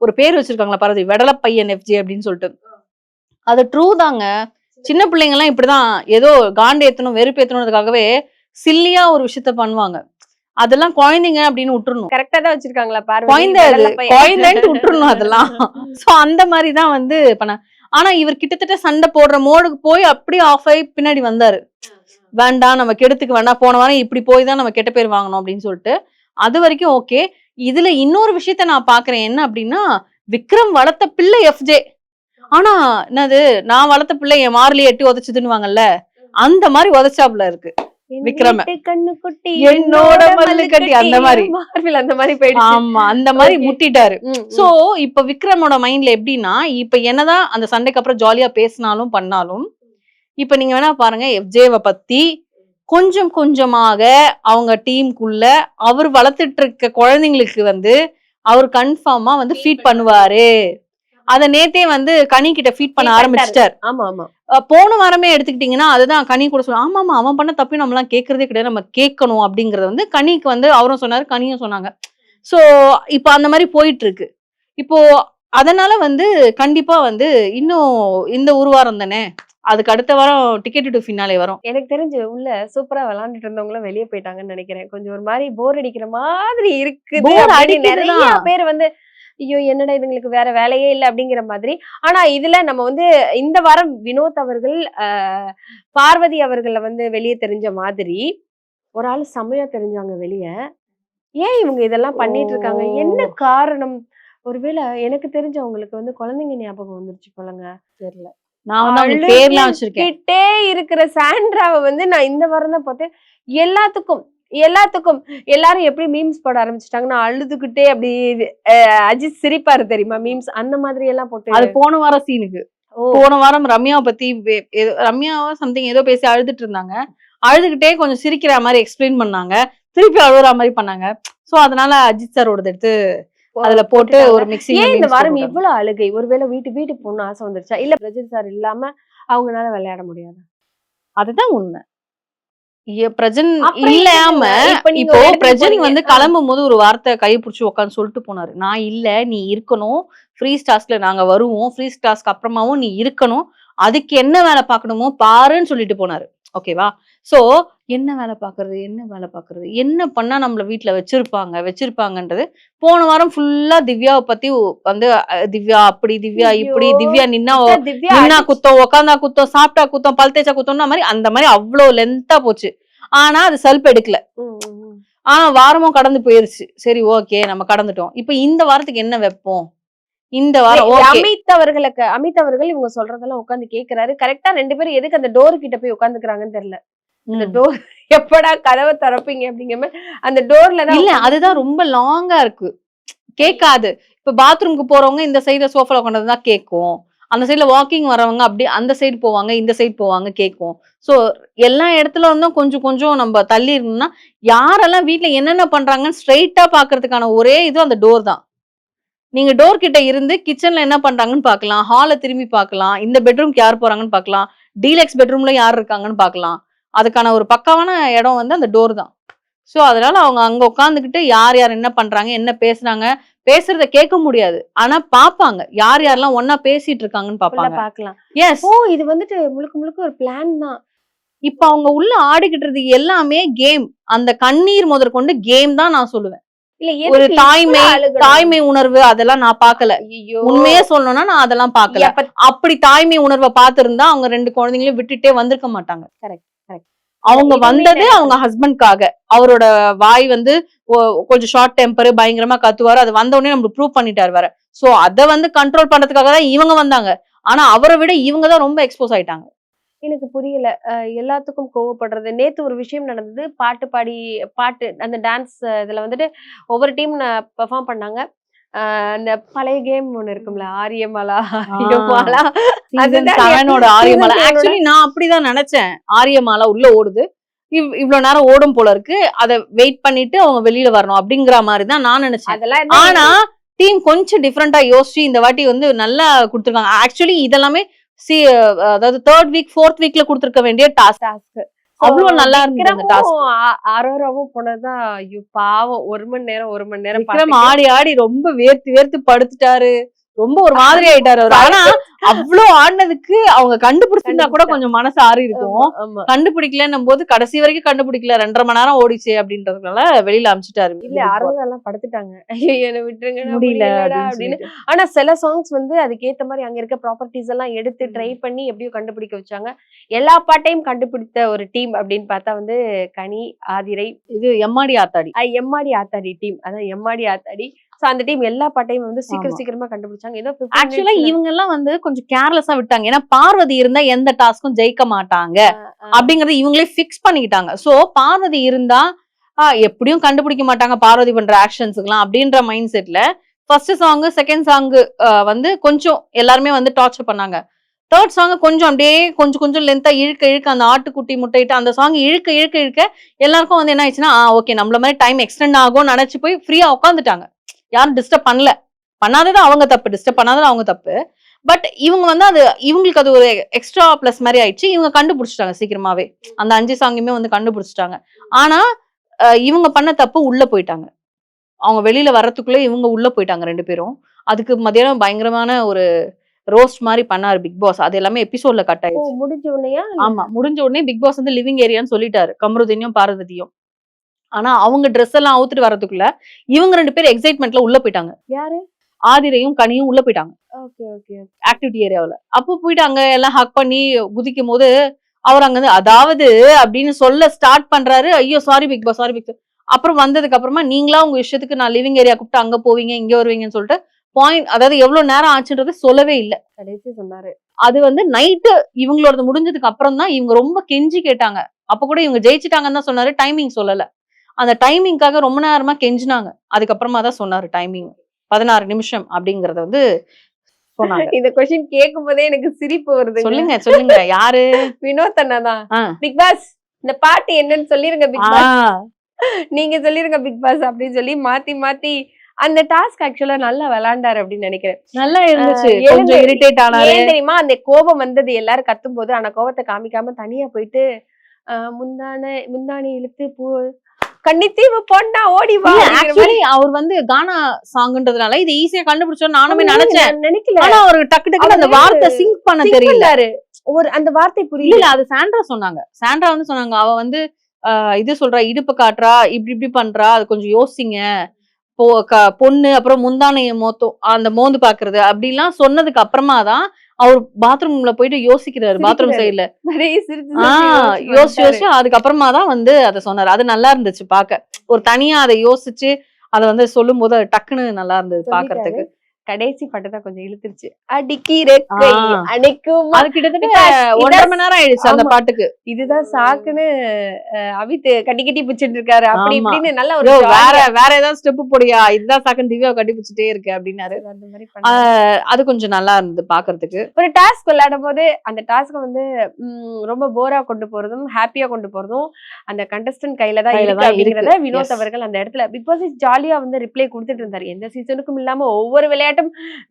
ஒரு பேர் வச்சிருக்காங்களா பாரதி, வெடல பையன் எஃப்ஜே அப்படின்னு சொல்லிட்டு. அது ட்ரூ தாங்க. சின்ன பிள்ளைங்க எல்லாம் இப்படிதான் ஏதோ காண்டு ஏத்தணும் வெறுப்பு ஏத்தணுன்றதுக்காகவே சில்லியா ஒரு விஷயத்த பண்ணுவாங்க. அதெல்லாம் குழந்தைங்க அப்படின்னு விட்டுறணும். கரெக்டா தான் வச்சிருக்காங்களா குழந்தைன்ட்டு விட்டுறணும் அதெல்லாம். சோ அந்த மாதிரிதான் வந்து பண்ண. ஆனா இவர் கிட்டத்தட்ட சண்டை போடுற மோடுக்கு போய் அப்படியே ஆஃப் ஆகி பின்னாடி வந்தாரு. வேண்டாம் நம்ம கெடுத்துக்கு வேண்டாம், போன வாரம் இப்படி போய் தான் நம்ம கெட்ட பேர் வாங்கணும் அப்படின்னு சொல்லிட்டு. அது வரைக்கும் ஓகே. இதுல இன்னொரு விஷயத்த நான் பாக்குறேன் என்ன அப்படின்னா, விக்ரம் வளர்த்த பிள்ளை எஃப்ஜே. ஆனா என்னது, நான் வளர்த்த பிள்ளை என் மார்லி எட்டி உதச்சுதுன்னு வாங்கல்ல, அந்த மாதிரி உதச்சாப்புல இருக்கு விக்ரம. கண்ணுக்குட்டி என்னோட மல்லு கட்டி அந்த மாதிரி அந்த மாதிரி போயிடுச்சு. ஆமா அந்த மாதிரி முட்டிட்டாரு. சோ இப்ப விக்ரமோட மைண்ட்ல எப்படின்னா, இப்ப என்னதான் அந்த சண்டைக்கு அப்புறம் ஜாலியா பேசினாலும் பண்ணாலும், இப்ப நீங்க வேணா பாருங்க எஃப்ஜேவை பத்தி கொஞ்சம் கொஞ்சமாக அவங்க டீமுக்குள்ள அவர் வளர்த்துட்டு இருக்க குழந்தைங்களுக்கு வந்து அவர் கன்ஃபார்மா வந்து ஃபீட் பண்ணுவாரு. அத நேத்தே வந்து கனி கிட்ட ஃபீட் பண்ண ஆரம்பிச்சிட்டாரு. ஆமா ஆமா. போன வாரமே எடுத்துக்கிட்டீங்கன்னா அதுதான் கனி கூட சொல்லுவாங்க, ஆமா ஆமா அவன் பண்ண தப்பையும் நம்ம எல்லாம் கேட்கறதே கிடையாது, நம்ம கேட்கணும் அப்படிங்கறது வந்து கனிக்கு வந்து அவரும் சொன்னாரு, கனியும் சொன்னாங்க. சோ இப்ப அந்த மாதிரி போயிட்டு இருக்கு. இப்போ அதனால வந்து கண்டிப்பா வந்து இன்னும் இந்த ஒரு வாரம் தானே, அதுக்கு அடுத்த வாரம் டிக்கெட் டு ஃபினாலே வரும். எனக்கு தெரிஞ்சு உள்ள சூப்பரா விளையாண்டுட்டு இருந்தவங்களும் வெளியே போயிட்டாங்கன்னு நினைக்கிறேன். கொஞ்சம் ஒரு மாதிரி போர் அடிக்கிற மாதிரி இருக்குது. நிறைய பேர் வந்து ஐயோ என்னடா இதுங்களுக்கு வேற வேலையே இல்லை அப்படிங்கிற மாதிரி. ஆனா இதுல நம்ம வந்து இந்த வாரம் வினோத் அவர்கள் பார்வதி அவர்களை வந்து வெளியே தெரிஞ்ச மாதிரி ஒரு ஆள் செம்மையா தெரிஞ்சாங்க வெளியே. ஏன் இவங்க இதெல்லாம் பண்ணிட்டு இருக்காங்க, என்ன காரணம்? ஒருவேளை எனக்கு தெரிஞ்சவங்களுக்கு வந்து குழந்தைங்க ஞாபகம் வந்துருச்சு போலங்க, தெரியல. நான் வந்து பேர்லாம் வச்சிருக்கேன். கிட்டே இருக்கிற சாண்ட்ராவை வந்து நான் இந்த வாரம் தான் பார்த்தேன். எல்லாத்துக்கும் எல்லாரும் எப்படி மீம்ஸ் போட ஆரம்பிச்சிட்டாங்கன்னா அழுதுகிட்டே அப்படி அஜித் சிரிப்பாரு தெரியுமா மீம்ஸ், அந்த மாதிரி எல்லாம் போட்டு. அது போன வாரம் சீனுக்கு ஓ போன வாரம் ரம்யாவை பத்தி ரம்யாவா சம்திங் ஏதோ பேசி அழுதுட்டு இருந்தாங்க. அழுதுகிட்டே கொஞ்சம் சிரிக்கிற மாதிரி எக்ஸ்பிளைன் பண்ணாங்க. திருப்பி அழுகுற மாதிரி பண்ணாங்க. சோ அதனால அஜித் சாரோட எடுத்து அதுல போட்டு போட்டுட்டாங்க. ஒரு மிக்சிங் ஏன் இந்த வாரம் இவ்வளவு அழுகை? ஒருவேளை வீட்டுக்கு போகணும்னு ஆசை வந்துருச்சா? இல்ல பிரஜித் சார் இல்லாம அவங்கனால விளையாட முடியாது. அதுதான் உண்மை. பிரஜன் அப்புறம் இல்லாம இப்ப நீங்க இப்போ ஒரு இடத்துக்கு பிரஜன் போறீங்க. வந்து கிளம்பும் போது ஒரு வார்த்தை கை பிடிச்சி உட்காந்து சொல்லிட்டு போனாரு. நான் இல்ல, நீ இருக்கணும். ஃப்ரீ டாஸ்க்ல நாங்க வருவோம். ஃப்ரீ டாஸ்க் அப்புறமாவும் நீ இருக்கணும். அதுக்கு என்ன வேலை பார்க்கணுமோ பாருன்னு சொல்லிட்டு போனாரு. ஓகேவா? சோ என்ன வேலை பார்க்கறது? என்ன வேலை பார்க்கறது? என்ன பண்ணா நம்மள வீட்ல வச்சிருப்பாங்கன்றது போன வாரம் ஃபுல்லா திவ்யாவ பத்தி வந்து திவ்யா அப்படி, திவ்யா ஐயோ! இப்படி, திவ்யா நின்னா திவ்யா நின்னா குத்தம், உட்காந்தா குத்தம், சாப்பிட்டா குத்தம், பல் தேய்ச்சா குத்தம்னா மாதிரி அந்த மாதிரி அவ்வளோ லென்த்தா போச்சு. ஆனா அது சல்ப் எடுக்கல. ஆனா வாரமும் கடந்து போயிருச்சு. சரி ஓகே நம்ம கடந்துட்டோம். இப்ப இந்த வாரத்துக்கு என்ன வைப்போம்? இந்த வாரம் ஓகே. அமித் அவர்கள் இவங்க சொல்றதெல்லாம் உட்கார்ந்து கேக்குறாரு. கரெக்ட்டா 2 பேரும் எதுக்கு அந்த டோர் கிட்ட போய் உட்கார்ந்துக்கிறாங்கன்னு தெரியல. அந்த டோர் எப்படா கதவை திறப்பீங்க அப்படிங்கிற மாதிரி அந்த டோர்ல தான் இல்ல அதுதான் ரொம்ப லாங்கா இருக்கு. கேட்காது. இப்ப பாத்ரூம்க்கு போறவங்க இந்த சைடுல சோஃபால உட்கார்ந்தா கேட்கும். அந்த சைடுல வாக்கிங் வரவங்க அப்படி அந்த சைடு போவாங்க, இந்த சைடு போவாங்க கேட்கும். சோ எல்லா இடத்துல இருந்தும் கொஞ்சம் கொஞ்சம் நம்ம தள்ளி இருக்கணும்னா யாரெல்லாம் வீட்ல என்னென்ன பண்றாங்கன்னு ஸ்ட்ரைட்டா பாக்குறதுக்கான ஒரே இது அந்த டோர் தான். நீங்க டோர் கிட்ட இருந்து கிச்சன்ல என்ன பண்றாங்கன்னு பார்க்கலாம். ஹால திரும்பி பார்க்கலாம். இந்த பெட்ரூம்க்கு யார் போறாங்கன்னு பார்க்கலாம். டீலக்ஸ் பெட்ரூம்ல யார் இருக்காங்கன்னு பார்க்கலாம். அதுக்கான ஒரு பக்காவான இடம் வந்து அந்த டோர் தான். சோ அதனால அவங்க அங்க உட்கார்ந்துகிட்டு யார் யார் என்ன பண்றாங்க, என்ன பேசுறாங்க, பேசுறத கேட்க முடியாது. ஆனா பாப்பாங்க. யார் யாரெல்லாம் ஒண்ணா பேசிட்டு இருக்காங்கன்னு பாப்பாங்க. பார்க்கலாம். எஸ். ஓ இது வந்துட்டு முழுக்க முழுக்க ஒரு பிளான் தான். இப்ப அவங்க உள்ள ஆடிக்கிட்டு எல்லாமே கேம். அந்த கண்ணீர் முதற்கொண்டு கேம் தான் நான் சொல்லுவேன். இல்ல ஒரு எதுக்கு தாய்மை இவ்வளவு அழுகணும்? தாய்மை உணர்வு அதெல்லாம் நான் பார்க்கல. ஐயோ உண்மையே சொல்லணும்னா நான் அதெல்லாம் பார்க்கல. எப்ப அப்படி தாய்மை உணர்வை பார்த்திருந்தா அவங்க 2 குழந்தைங்களையும் விட்டுட்டே வந்திருக்க மாட்டாங்க. Correct correct. அவங்க இதுவுமே வந்தது நினைக்கிறேன். அவங்க ஹஸ்பண்ட்காக. அவரோட வாய் வந்து கொஞ்சம் ஷார்ட் டெம்பர் பயங்கரமா கத்துவாரு. அது வந்த உடனே நம்மளுக்கு ப்ரூவ் பண்ணிட்டாரு வேற. சோ அத வந்து கண்ட்ரோல் பண்றதுக்காக தான் இவங்க வந்தாங்க. ஆனா அவரை விட இவங்க தான் ரொம்ப எக்ஸ்போஸ் ஆயிட்டாங்க. எனக்கு புரியல. எல்லாத்துக்கும் கோவப்படுறது. நேத்து ஒரு விஷயம் நடந்தது. பாட்டு அந்த டான்ஸ் இதுல வந்துட்டு ஒவ்வொரு டீம் பெர்ஃபார்ம் பண்ணாங்க. அந்த பழைய கேம் ஒண்ணு இருக்கும்ல. ஆரியமாலா ஆரியமாலா சீசன் அதுதான் 7ஓட ஆரியமாலா. season 7 ஆக்சுவலி நான் அப்படிதான் நினைச்சேன். ஆரியமாலா உள்ள ஓடுது. இவ்வளவு நேரம் ஓடும் போல இருக்கு. அத வெயிட் பண்ணிட்டு அவங்க வெளியில வரணும் அப்படிங்கிற மாதிரி தான் நான் நினைச்சேன். அதெல்லாம் ஆனா டீம் கொஞ்சம் டிஃபரெண்டா யோசிச்சு இந்த வாட்டி வந்து நல்லா கொடுத்திருக்காங்க. ஆக்சுவலி இதெல்லாமே அதாவது 3rd வீக் 4th வீக்ல கொடுத்திருக்க வேண்டிய டாஸ்க். டாஸ்க். அவ்வளவு நல்லா இருந்தது அந்த டாஸ்க். அரோராவும் போனதுதான் ஐயோ பாவம் 1 மணி நேரம் 1 மணி நேரம் விக்ரம் ஆடி ஆடி ரொம்ப வேர்த்து படுத்துட்டாரு. ரொம்ப ஒரு மாதிரி ஆயிட்டாரு அவரு. ஆனா அவ்வளவு ஆடினதுக்கு அவங்க கண்டுபிடிச்சிருந்தா கூட கொஞ்சம் மனசு ஆறி இருக்கும். ஆமா. கண்டுபிடிக்கலன்னும் போது கடைசி வரைக்கும் கண்டுபிடிக்கல. 2.5 மணி நேரம் ஓடிச்சு அப்படின்றதுனால வெளியில அமிச்சிட்டாரு. இல்ல அரோரா எல்லாம் படுத்துட்டாங்க. ஐயோ என்ன விட்டுருங்க நான் முடியல முடியலடா அப்படின்னு அப்படின்னு. ஆனா சில சாங்ஸ் வந்து அதுக்கேத்த மாதிரி அங்க இருக்க ப்ராப்பர்ட்டிஸ் எல்லாம் எடுத்து ட்ரை பண்ணி எப்படியோ கண்டுபிடிக்க வச்சாங்க. எல்லா பாட்டையும் கண்டுபிடித்த ஒரு டீம் அப்படின்னு பார்த்தா வந்து கனி, ஆதிரை, இது எம்மாடி ஆத்தாடி. எம்மாடி ஆத்தாடி டீம். அதான் எம்மாடி ஆத்தாடி. சோ அந்த டீம் எல்லா பாட்டையும் வந்து சீக்கிரமா கண்டுபிடிச்சாங்க. ஏதோ 15 ஆக்சுவலா minutes ல. இவங்க எல்லாம் வந்து கொஞ்சம் கேர்லெஸ்ஸா விட்டாங்க. ஏன்னா பார்வதி இருந்தா எந்த டாஸ்க்கும் ஜெயிக்க மாட்டாங்க அப்படிங்கறத இவங்களே பிக்ஸ் பண்ணிக்கிட்டாங்க. சோ பார்வதி இருந்தா எப்படியும் கண்டுபிடிக்க மாட்டாங்க பார்வதி பண்ற ஆக்ஷன்ஸ்க்குலாம் அப்படின்ற மைண்ட் செட்ல ஃபர்ஸ்ட் சாங் செகண்ட் சாங் வந்து கொஞ்சம் எல்லாருமே வந்து டார்ச்சர் பண்ணாங்க. 3rd சாங் கொஞ்சம் அப்படியே கொஞ்சம் லென்த்தா இழுக்க அந்த ஆட்டுக்குட்டி முட்டையிட்டு அந்த சாங் இழுக்க எல்லாருக்கும் வந்து என்ன ஆயிடுச்சுன்னா ஓகே நம்மள மாதிரி டைம் எக்ஸ்டெண்ட் ஆகும்னு நினைச்சு போய் ஃப்ரீயா உட்காந்துட்டாங்க. யாரும் டிஸ்டர்ப் பண்ணல. பண்ணாதது அவங்க தப்பு. டிஸ்டர்ப் பண்ணாதது அவங்க தப்பு. பட் இவங்க வந்து அது இவங்களுக்கு அது ஒரு எக்ஸ்ட்ரா பிளஸ் மாதிரி ஆயிடுச்சு. இவங்க கண்டுபிடிச்சிட்டாங்க சீக்கிரமாவே. அந்த 5 சாங்குமே வந்து கண்டுபிடிச்சிட்டாங்க. ஆனா இவங்க பண்ண தப்பு உள்ள போயிட்டாங்க. அவங்க வெளியில வர்றதுக்குள்ள இவங்க உள்ள போயிட்டாங்க 2 பேரும். அதுக்கு மத்தியானம் பயங்கரமான ஒரு ரோஸ்ட் மாதிரி பண்ணாரு பிக் பாஸ். அது எல்லாமே எபிசோட்ல கட் ஆயிடுச்சு. முடிஞ்ச உடனேயா? ஆமா முடிஞ்ச உடனே பிக் பாஸ் வந்து லிவிங் ஏரியான்னு சொல்லிட்டாரு கமருதீனையும் பார்வதியும். ஆனா அவங்க ட்ரெஸ் எல்லாம் அவுத்துட்டு வரதுக்குள்ள இவங்க 2 பேரும் எக்ஸைட்மெண்ட்ல உள்ள போயிட்டாங்க. யாரு? ஆதிரையும் கனியும் உள்ள போயிட்டாங்க ஓகே ஓகே. ஆக்டிவிட்டி ஏரியாவுல. அப்போ போயிட்டு அங்க எல்லாம் ஹக் பண்ணி குதிக்கும் போது அவர் அங்க வந்து அதாவது அப்படின்னு சொல்ல ஸ்டார்ட் பண்றாரு. ஐயோ sorry big boss sorry big boss. அப்புறம் வந்ததுக்கு அப்புறமா நீங்களா உங்க விஷயத்துக்கு நான் லிவிங் ஏரியா கூப்பிட்டு அங்க போவீங்க இங்க வருவீங்கன்னு சொல்லிட்டு பாயிண்ட் அதாவது எவ்வளவு நேரம் ஆச்சுன்றது சொல்லவே இல்ல. கடைசி சொன்னாரு. அது வந்து நைட்டு இவங்களோட முடிஞ்சதுக்கு அப்புறம் தான் இவங்க ரொம்ப கெஞ்சி கேட்டாங்க. அப்ப கூட இவங்க ஜெயிச்சிட்டாங்கன்னு தான் சொன்னாரு. டைமிங் சொல்லல. அந்த டைமிங்காக ரொம்ப நேரமா கெஞ்சினாங்க. அதுக்கப்புறமா தான் சொன்னாரு டைமிங் 16 நிமிஷம் அப்படிங்கறத வந்து போனாங்க. இந்த கொஸ்டின் கேட்கும் போதே எனக்கு சிரிப்பு வருது. சொல்லுங்க சொல்லுங்க யாரு? வினோத் அண்ணா தான். ஆ. பிக் பாஸ் இந்த பாட்டு என்னன்னு சொல்லிருங்க பிக் பாஸ், ஆ, நீங்க சொல்லிருங்க பிக் பாஸ் அப்படின்னு சொல்லி மாத்தி மாத்தி அந்த டாஸ்க் ஆக்சுவலா நல்லா விளையாண்டாரு அப்படின்னு நினைக்கிறேன். நல்லா இருந்துச்சு. எழுந்து கொஞ்சம் இரிட்டேட் ஆனாரு. ஏன் தெரியுமா அந்த கோபம் வந்தது எல்லாரும் கத்தும் போது, ஆனா கோபத்தை காமிக்காம தனியா போயிட்டு முந்தானை இழுத்து பூ கன்னித்தீவு பொண்ணா ஓடி வா இல்ல அப்படிங்கிற மாதிரி. ஆக்சுவலி அவர் வந்து கானா சாங்ன்றதுனால இது ஈஸியா கண்டுபிடிச்சோம் நானுமே நினைச்சேன். நான் நினைக்கல ஆனா அவருக்கு டக்கு டக்குன்னு அந்த அவரு வார்த்தை சிங்க் பண்ண sing தெரியல. பண்ணாரு. ஒரு அந்த வார்த்தை இல்ல புரியல. இல்ல அது சாண்ட்ரா சொன்னாங்க. சாண்ட்ரா வந்து சொன்னாங்க அவ வந்து இது சொல்றா இடுப்பு காட்டுறா இப்படி இப்படி பண்றா அது கொஞ்சம் யோசிங்க. பொண்ணு அப்புறம் முந்தானைய அந்த மோந்து பாக்குறது அப்படிலாம் சொன்னதுக்கு அப்புறமா தான் அவர் பாத்ரூம்ல போயிட்டு யோசிக்கிறாரு பாத்ரூம் சிரிக்கிறாரு. சைடுல. நிறைய சிரிச்சு சிரிச்சு யோசிச்சு யோசிச்சு யோசிச்சு அதுக்கப்புறமா தான் வந்து அத சொன்னாரு. அது நல்லா இருந்துச்சு பாக்க. ஒரு தனியா அதை யோசிச்சு அத வந்து சொல்லும் போது அது டக்குன்னு நல்லா இருந்தது சொல்லிட்டாரு. பாக்குறதுக்கு. கடைசி பாட்டு தான் கொஞ்சம் இழுத்துருச்சு. அடிக்கிற கை ஆ. அணைக்கும் அது கிட்டத்தட்ட because 1.5 மணி நேரம் ஆயிடுச்சு அந்த ஆமா. பாட்டுக்கு. இதுதான் சாக்குன்னு அவித் கட்டி கட்டி பிடிச்சிட்டு இருக்காரு. அப்படி ஆமா. இப்படின்னு நல்ல ஒரு வேற jolly ஆ வேற ஏதாவது ஸ்டெப் போடியா இதுதான் சாக்குன்னு திவ்யாவை கட்டிப்பிடிச்சிட்டே இருக்கு அப்படின்னாரு. அந்த மாதிரி பண்ணாரு. அது கொஞ்சம் நல்லா இருந்தது பாக்குறதுக்கு. ஒரு டாஸ்க் விளையாடும் போது அந்த டாஸ்க் வந்து ரொம்ப போரா கொண்டு போறதும் ஹாப்பியா கொண்டு போறதும் அந்த கண்டஸ்டன்ட் கையில தான் கையில இருக்கு தான் அப்படிங்கறத இருக்கு. வினோத் Yes. அவர்கள் அந்த இடத்துல பிக் பாஸ் ஜாலியா வந்து ரிப்ளை கொடுத்துட்டு இருந்தாரு. எந்த சீசனுக்கும் இல்லாம ஒவ்வொரு விளையாட்டும்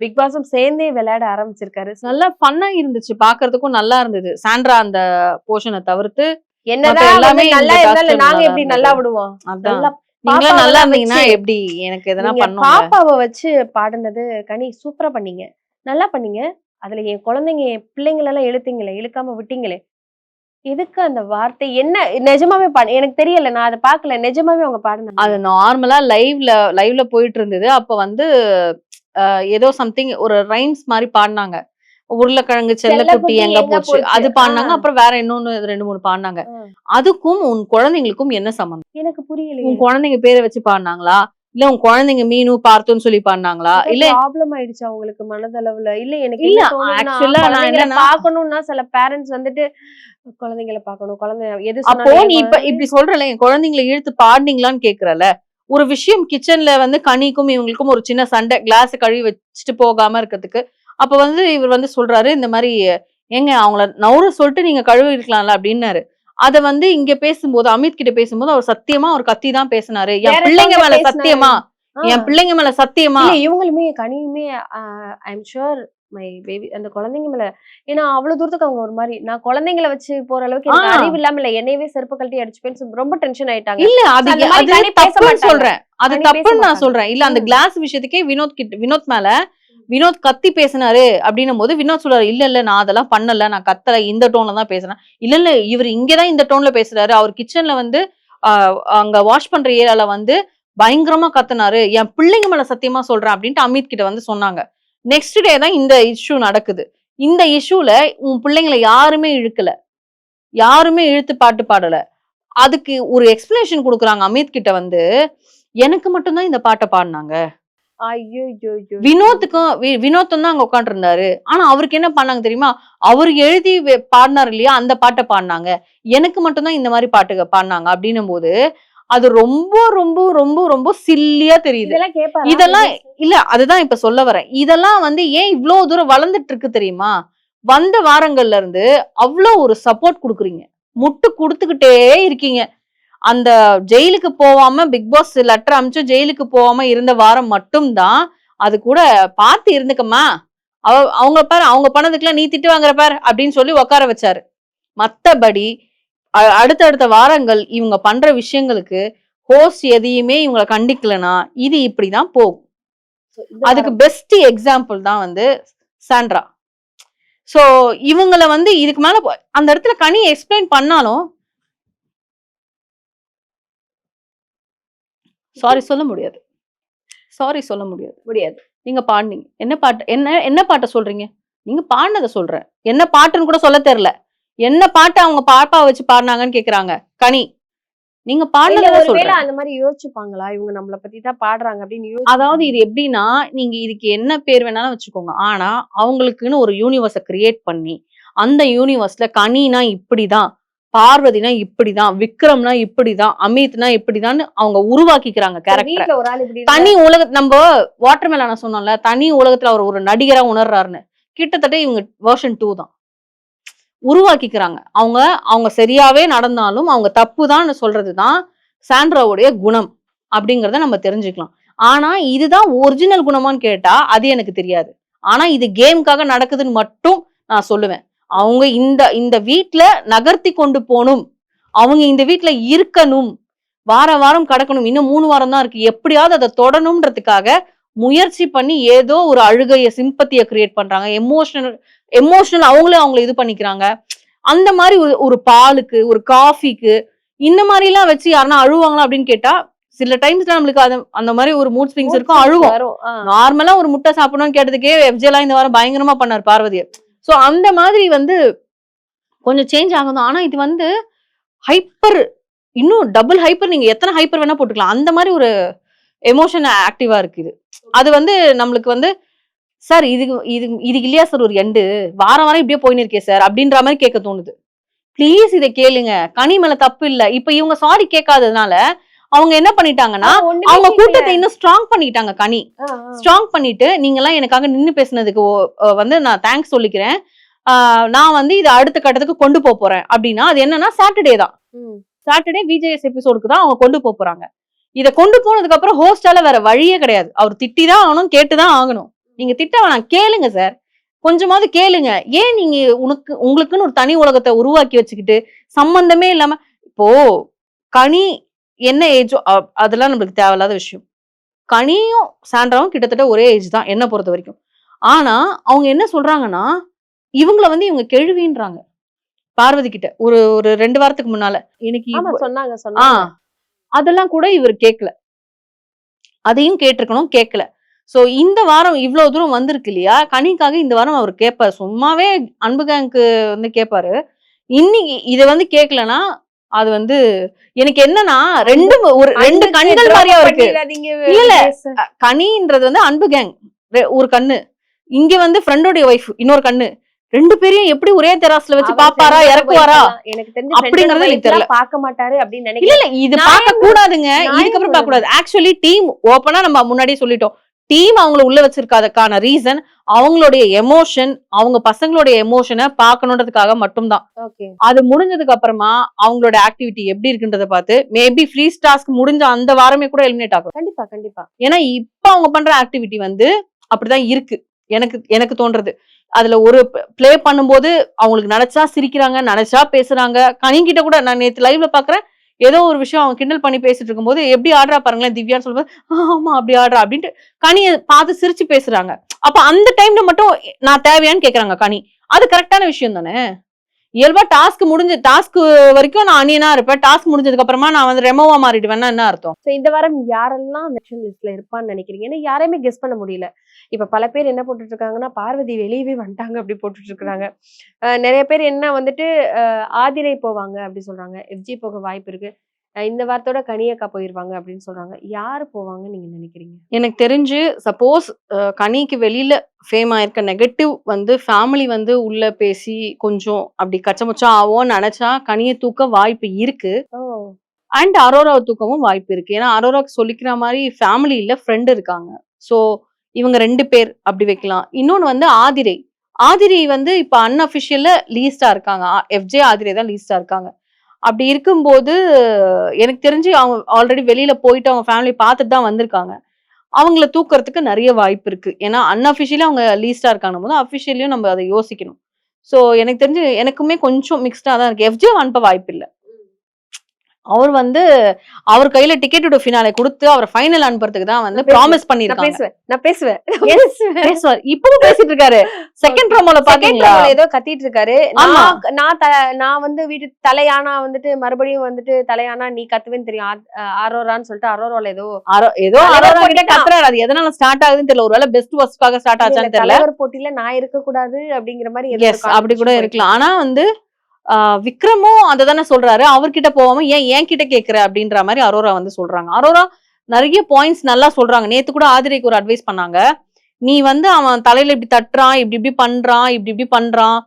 பிக் பாஸும் சேர்ந்தே விளையாட ஆரம்பிச்சிருக்காரு. நல்லா ஃபன்னா இருந்துச்சு பாக்குறதுக்கும் நல்லா இருந்தது. சாண்ட்ரா அந்த போர்ஷனை தவிர்த்து மத்த என்னதான் எல்லாமே வந்து நல்லா இந்த இருந்தாலும் டாஸ்க்ல நாங்க நல்லா எப்படி இருந்தது. நல்லா விடுவோம். அதான் நல்லா நீங்களா நல்லா பாப்பாவெல்லாம் இருந்தீங்கன்னா வச்சு எப்படி எனக்கு எதனா நீங்க பண்ணுங்க. பாப்பாவை வச்சு பாடுனது கனி சூப்பரா பண்ணீங்க. நல்லா பண்ணீங்க. அதுல என் குழந்தைங்க என் பிள்ளைங்களை எல்லாம் இழுத்தீங்களே, இழுக்காம விட்டீங்களே. எதுக்கு அந்த வார்த்தை என்ன நிஜமாவே எனக்கு தெரியல. நான் அதை பார்க்கல. நிஜமாவே அவங்க பாடுனாங்க. அது நார்மலா லைவ்ல போயிட்டு இருந்தது. அப்ப வந்து ஏதோ சம்திங் ஒரு ரைம்ஸ் மாதிரி பாடினாங்க. உருளைக்கிழங்கு செல்லக்குட்டி செல்லக்குட்டி எங்க எங்க போச்சு போச்சு? அது பாடினாங்க. அப்புறம் வேற இன்னொன்னு 2, 3 பாடினாங்க. அதுக்கும் உன் குழந்தைங்களுக்கும் என்ன சம்பந்தம்? எனக்கு புரியலையே. உன் குழந்தைங்க பேரை வச்சு பாடினாங்களா? இல்ல உன் குழந்தைங்க மீனு பார்த்துன்னு சொல்லி பாடினாங்களா? இல்ல ப்ராப்ளம் ஆயிடுச்சு அவங்களுக்கு மனதளவுல. இல்ல எனக்கு இல்ல என்ன தோணுதுன்னா ஆக்சுவலா நான் குழந்தைங்களை என்னன்னா பார்க்கணும்னா சில பேரண்ட்ஸ் வந்துட்டு குழந்தைங்களை பார்க்கணும். குழந்தை எது அப்போ சொன்னாலும் நீ இப்படி சொல்றல என் குழந்தைங்களை இழுத்து பாடினீங்களான்னு கேக்குறல. ஒரு விஷயம் கிச்சன்ல வந்து கனிக்கும் இவங்களுக்கும் ஒரு சின்ன சண்டை கிளாஸ் கழுவி வச்சுட்டு போகாம இருக்கிறதுக்கு அப்ப வந்து இவர் வந்து சொல்றாரு இந்த மாதிரி ஏங்க அவங்கள நவுற சொல்லிட்டு நீங்க கழுவி இருக்கலாம்ல அப்படின்னாரு. அத வந்து இங்க பேசும்போது அமித் கிட்ட பேசும்போது அவர் சத்தியமா அவர் கத்தி தான் பேசினாரு. என் பிள்ளைங்க மேல சத்தியமா என் பிள்ளைங்க மேல சத்தியமா இல்ல இவங்களுமே கனியுமே I am sure my baby அந்த குழந்தைங்க மேல. ஏன்னா அவ்வளவு தூரத்துக்கு அவங்க ஒரு மாதிரி நான் குழந்தைங்களை வச்சு போற அளவுக்கு எனக்கு அறிவு இல்லாம இல்ல என்னையவே செருப்பு கழட்டி அடிச்சுப்பேன்னு ரொம்ப டென்ஷன் ஆயிட்டாங்க. இல்ல அது அந்த மாதிரி அது கனி பேச தப்புன்னு மாட்டாங்க. சொல்றேன். அது கனி பேச தப்புன்னு நான் மாட்டாங்க. சொல்றேன். இல்ல அந்த கிளாஸ் விஷயத்துக்கே வினோத் மேல வினோத் கத்தி பேசினாரு அப்படின்னும் போது வினோத் சொல்றாரு இல்ல இல்ல நான் அதெல்லாம் பண்ணல நான் கத்தல இந்த டோன்ல தான் பேசுறேன். இல்ல இல்ல இவர் இங்கதான் இந்த டோன்ல பேசுறாரு. அவர் கிச்சன்ல வந்து அங்க வாஷ் பண்ற ஏரியால வந்து பயங்கரமா கத்துனாரு. என் பிள்ளைங்க மேல சத்தியமா சொல்றேன் அப்படின்ட்டு அமித் கிட்ட வந்து சொன்னாங்க. நெக்ஸ்ட் டே தான் இந்த இஷ்யூ நடக்குது. இந்த இஷ்யூல உன் பிள்ளைங்களை யாருமே இழுக்கல. யாருமே இழுத்து பாட்டு பாடல. அதுக்கு ஒரு எக்ஸ்பிளனேஷன் குடுக்குறாங்க அமித் கிட்ட வந்து எனக்கு மட்டும் தான் இந்த பாட்டை பாடினாங்க. வினோத்தும் தான் அங்க உட்காந்து இருந்தாரு. ஆனா அவருக்கு என்ன பண்ணாங்க தெரியுமா? அவரு எழுதி பாடினாரு இல்லையா அந்த பாட்டை பாடினாங்க. எனக்கு மட்டும் தான் இந்த மாதிரி பாட்டுக பாடினாங்க அப்படின்னும் போது அது ரொம்ப ரொம்ப ரொம்ப ரொம்ப சில்லியா தெரியுது. இதெல்லாம் இல்ல அதுதான் இப்ப சொல்ல வரேன். இதெல்லாம் வந்து ஏன் இவ்வளவு தூரம் வளர்ந்துட்டு இருக்கு தெரியுமா? வந்த வாரங்கள்ல இருந்து அவ்வளவு ஒரு சப்போர்ட் குடுக்குறீங்க. முட்டு குடுத்துக்கிட்டே இருக்கீங்க. அந்த ஜெயிலுக்கு போவாம பிக் பாஸ் லெட்டர் அனுப்பிச்சு ஜெயிலுக்கு போவாம இருந்த வாரம் மட்டும் தான் அது கூட பார்த்து இருந்துக்கம்மா அவங்க பாரு அவங்க பண்ணதுக்குலாம் நீ திட்டு வாங்குற பாரு அப்படின்னு சொல்லி உட்கார வச்சாரு. மத்தபடி அடுத்தடுத்த வாரங்கள் இவங்க பண்ற விஷயங்களுக்கு ஹோஸ்ட் எதையுமே இவங்களை கண்டிக்கலனா இது இப்படிதான் போகும். அதுக்கு பெஸ்ட் எக்ஸாம்பிள் தான் வந்து சாண்ட்ரா. சோ இவங்கள வந்து இதுக்கு மேல அந்த இடத்துல கனி எக்ஸ்பிளைன் பண்ணாலும் சாரி சொல்ல முடியாது. நீங்க பாடுனீங்க என்ன பாட்டை சொல்றீங்க? நீங்க பாடினதை சொல்றேன். என்ன பாட்டுன்னு கூட சொல்ல தெரியல. என்ன பாட்டு அவங்க பாப்பா வச்சு பாடினாங்கன்னு கேக்குறாங்க கனி. நீங்க பாடுனதை சொல்றேன். அந்த மாதிரி யோசிச்சுப்பாங்களா இவங்க நம்மள பத்தி தான் பாடுறாங்க அப்படின்னு. அதாவது இது எப்படின்னா நீங்க இதுக்கு என்ன பேர் வேணாலும் வச்சுக்கோங்க. ஆனா அவங்களுக்குன்னு ஒரு யூனிவர்ஸ கிரியேட் பண்ணி அந்த யூனிவர்ஸ்ல கனினா இப்படிதான் பார்வதினா இப்படிதான், விக்ரம்னா இப்படிதான், அமித்னா இப்படிதான் அவங்க உருவாக்கிக்கிறாங்க கேரக்டர். வீட்ல ஒரு ஆள் இப்படி தனி உலக நம்ம வாட்டர்மெலன் சொன்னோம்ல, தனி உலகத்துல அவர் ஒரு நடிகரா உணர்றாருன்னு, கிட்டத்தட்ட இவங்க வெர்ஷன் 2 தான் உருவாக்கிக்கிறாங்க. அவங்க அவங்க சரியாவே நடந்தாலும் அவங்க தப்புதான் சொல்றதுதான் சாண்ட்ராவுடைய குணம் அப்படிங்கறத நம்ம தெரிஞ்சுக்கலாம். ஆனா இதுதான் ஒரிஜினல் குணமான்னு கேட்டா அது எனக்கு தெரியாது. ஆனா இது கேம்காக நடக்குதுன்னு மட்டும் நான் சொல்லுவேன். அவங்க இந்த இந்த வீட்ல நகர்த்தி கொண்டு போணும், அவங்க இந்த வீட்ல இருக்கணும், வாரம் கடக்கணும், இன்னும் 3 வாரம் தான் இருக்கு, எப்படியாவது அதை தொடணும்ன்றதுக்காக முயற்சி பண்ணி ஏதோ ஒரு அழுகைய சிம்பத்திய கிரியேட் பண்றாங்க. எமோஷனல் அவங்கள இது பண்ணிக்கிறாங்க. அந்த மாதிரி ஒரு பாலுக்கு, ஒரு காஃபிக்கு இந்த மாதிரி எல்லாம் வச்சு யாருன்னா அழுவாங்களா அப்படின்னு கேட்டா சில டைம்ஸ் நம்மளுக்கு அந்த மாதிரி ஒரு மூட் ஸ்விங்ஸ் இருக்கும், அழுவோம். நார்மலா ஒரு முட்டை சாப்பிடணும்னு கேட்டதுக்கே எஃப்ஜேலாம் இந்த வாரம் பயங்கரமா பண்ணார் பார்வதியை. சோ அந்த மாதிரி கொஞ்சம் சேஞ்ச் ஆகும். ஆனா இது ஹைப்பர், இன்னும் டபுள் ஹைப்பர், நீங்க எத்தனை ஹைப்பர் வேணா போட்டுக்கலாம். அந்த மாதிரி ஒரு எமோஷன் ஆக்டிவா இருக்கு இது. அது நம்மளுக்கு சார் இது இல்லையா சார் ஒரு எண்டு, வாரம் இப்படியே போயின்னு இருக்கே சார் அப்படின்ற மாதிரி கேட்க தோணுது. ப்ளீஸ் இதை கேளுங்க, கனி மேல தப்பு இல்ல. இப்ப இவங்க சாரி கேட்காததுனால அவங்க என்ன பண்ணிட்டாங்கன்னா அவங்க கூட்டத்தை இன்னும் ஸ்ட்ராங் பண்ணிட்டாங்க. கனி ஸ்ட்ராங் பண்ணிட்டு, நீங்க எல்லாம் எனக்காக நின்னு பேசினதுக்கு நான் தேங்க்ஸ் சொல்லிக்கிறேன், நான் இதை அடுத்த கட்டத்துக்கு கொண்டு போறேன் அப்படின்னா அது என்னன்னா சாட்டர்டே தான். சாட்டர்டே விஜேஎஸ் எபிசோடுக்கு தான் அவங்க கொண்டு போறாங்க. இதை கொண்டு போனதுக்கு அப்புறம் ஹோஸ்டால வேற வழியே கிடையாது. அவர் திட்டிதான் ஆகணும், கேட்டுதான் ஆகணும். நீங்க திட்ட வேணாம், கேளுங்க சார், கொஞ்சமாவது கேளுங்க. ஏன் நீங்க உங்களுக்குன்னு ஒரு தனி உலகத்தை உருவாக்கி வச்சுக்கிட்டு சம்பந்தமே இல்லாம, இப்போ கனி என்ன ஏஜோ அதெல்லாம் நம்மளுக்கு தேவையில்லாத விஷயம். கனியும் சாண்ட்ராவும் கிட்டத்தட்ட ஒரே ஏஜ் தான் என்ன பொறுத்த வரைக்கும். ஆனா அவங்க என்ன சொல்றாங்கன்னா இவங்கள இவங்க கெழுவின்றாங்க பார்வதி கிட்ட ஒரு 2 வாரத்துக்கு முன்னால. எனக்கு சொன்னாங்க. அதெல்லாம் கூட இவர் கேட்கல, அதையும் கேட்டிருக்கணும், கேட்கல. சோ இந்த வாரம் இவ்வளவு தூரம் வந்திருக்கு இல்லையா, கனிக்காக இந்த வாரம் அவர் கேட்பாரு. சும்மாவே அன்பு கேங்க்கு கேட்பாரு. இன்னைக்கு இதை கேட்கலன்னா அது எனக்கு என்னன்னா ரெண்டு கண்கள் மாதிரியா இருக்கு. இல்ல கனின்றது அன்பு கேங் ஒரு கண்ணு, இங்க ஃப்ரெண்டோடைய ஒய்ஃப் இன்னொரு கண்ணு, 2 பேரையும் எப்படி ஒரே தெராஸ்ல வச்சு பாப்பாரா இறக்குவாரா அப்படிங்கறது எனக்கு தெரியல. பார்க்க மாட்டாரு அப்படின்னு நினைக்கிறேன். இல்ல இது பார்க்க கூடாதுங்க, இதுக்கப்புறம் பார்க்க கூடாது. ஆக்சுவலி டீம் ஓப்பனா நம்ம முன்னாடியே சொல்லிட்டோம், டீம் அவங்கள உள்ள வச்சிருக்காதக்கான ரீசன் அவங்களுடைய எமோஷன், அவங்க பசங்களுடைய எமோஷனை பார்க்கணுன்றதுக்காக மட்டும்தான். அது முடிஞ்சதுக்கு அப்புறமா அவங்களோட ஆக்டிவிட்டி எப்படி இருக்குன்றத பார்த்து மேபி ஃப்ரீஸ் டாஸ்க் முடிஞ்ச அந்த வாரமே கூட எலிமினேட் ஆகும். கண்டிப்பா. ஏன்னா இப்ப அவங்க பண்ற ஆக்டிவிட்டி அப்படிதான் இருக்கு எனக்கு தோன்றது. அதுல ஒரு பிளே பண்ணும்போது அவங்களுக்கு நினைச்சா சிரிக்கிறாங்க, நினைச்சா பேசுறாங்க. கனிங்கிட்ட கூட நான் நேத்து லைவ்ல பாக்குறேன், ஏதோ ஒரு விஷயம் அவங்க கிண்டல் பண்ணி பேசிட்டு இருக்கும்போது எப்படி ஆடுறா பாருங்களேன் திவ்யான்னு சொல்லும்போது, ஆமா அப்படி ஆடுறா அப்படின்ட்டு கனியை பார்த்து சிரிச்சு பேசுறாங்க. அப்ப அந்த டைம்ல மட்டும் நான் தேவையான்னு கேக்குறாங்க கனி. அது கரெக்டான விஷயம் தானே. இயல்பா டாஸ்க் வரைக்கும் நான் அனியனா இருப்பேன், டாஸ்க் முடிஞ்சதுக்கு அப்புறமா நான் ரெமோவா மாறிடுவேன்னா என்ன அர்த்தம்? இந்த வாரம் யாரெல்லாம் மென்ஷன் லிஸ்ட்ல இருப்பான்னு நினைக்கிறீங்க? ஏன்னா யாரையுமே கெஸ் பண்ண முடியல. இப்ப பல பேர் என்ன போட்டுட்டு இருக்காங்கன்னா பார்வதி வெளியவே வந்துட்டாங்க அப்படி போட்டுட்டு இருக்காங்க. நிறைய பேர் என்ன ஆதிரை போவாங்க அப்படி சொல்றாங்க, எஃப்ஜி போக வாய்ப்பு இருக்கு, இந்த வாரத்தோட கனியக்கா போயிருவாங்க அப்படின்னு சொல்றாங்க. யாரு போவாங்கன்னு நீங்க நினைக்கிறீங்க? எனக்கு தெரிஞ்சு சப்போஸ் கனிக்கு வெளியில ஃபேம் ஆயிருக்க நெகட்டிவ் ஃபேமிலி உள்ள பேசி கொஞ்சம் அப்படி கச்சமுச்சா ஆவோன்னு நினைச்சா கனியை தூக்க வாய்ப்பு இருக்கு. அண்ட் அரோராவை தூக்கவும் வாய்ப்பு இருக்கு. ஏன்னா அரோராவுக்கு சொல்லிக்கிற மாதிரி ஃபேமிலி இல்ல, ஃப்ரெண்ட் இருக்காங்க. சோ இவங்க 2 பேர் அப்படி வைக்கலாம். இன்னொன்னு ஆதிரை இப்ப அன்அபிஷியல்ல லீஸ்டா இருக்காங்க. எஃப்ஜே ஆதிரை தான் லீஸ்டா இருக்காங்க. அப்படி இருக்கும்போது எனக்கு தெரிஞ்சு அவங்க ஆல்ரெடி வெளியில போயிட்டு அவங்க ஃபேமிலி பார்த்துட்டு தான் வந்திருக்காங்க. அவங்கள தூக்குறதுக்கு நிறைய வாய்ப்பு இருக்கு. ஏன்னா அன்அபிஷியலா அவங்க லீஸ்டா இருக்காங்க போது அபிஷியலையும் நம்ம அதை யோசிக்கணும். சோ எனக்கு தெரிஞ்சு எனக்குமே கொஞ்சம் மிக்ஸ்டா தான் இருக்கு. எஃப்ஜே அனுப்ப வாய்ப்பு இல்லை. அவர் அவர் கையில டிக்கெட்டோட ஃபினாலே கொடுத்து அவர் ஃபைனல் அனுப்புறதுக்கு தான் ப்ராமிஸ் பண்ணிருக்காங்க. நான் பேசுவேன். இப்பவும் பேசிட்டு இருக்காரு. செகண்ட் ப்ரோமோல பாத்தீங்களா, ஏதோ கத்திட்டு இருக்காரு. நான் வீட்டு தலையானா மறுபடியும் தலையானா நீ கத்துவேன்னு தெரியும் அரோரான்னு சொல்லிட்டு அரோரால ஏதோ அரோரா கிட்ட கத்துறாரு. அது எதனால ஸ்டார்ட் ஆகுதுன்னு தெரியல. ஒருவேளை பெஸ்ட் வர்ஸ்ட்காக ஸ்டார்ட் ஆச்சான்னு தெரியல. போட்டியில நான் இருக்க கூடாது அப்படிங்கிற மாதிரி அப்படி கூட இருக்கலாம். ஆனா விக்ரமும் அததானே சொல்றாரு, அவர்கிட்ட போவாம ஏன் கிட்ட கேக்குற அப்படின்ற மாதிரி அரோரா சொல்றாங்க. அரோரா நிறைய பாயிண்ட்ஸ் நல்லா சொல்றாங்க. நேத்து கூட ஆதிரைக்கு ஒரு அட்வைஸ் பண்ணாங்க, நீ அவன் தலையில இப்படி தட்டுறான், இப்படி பண்றான், இப்படி பண்றான்,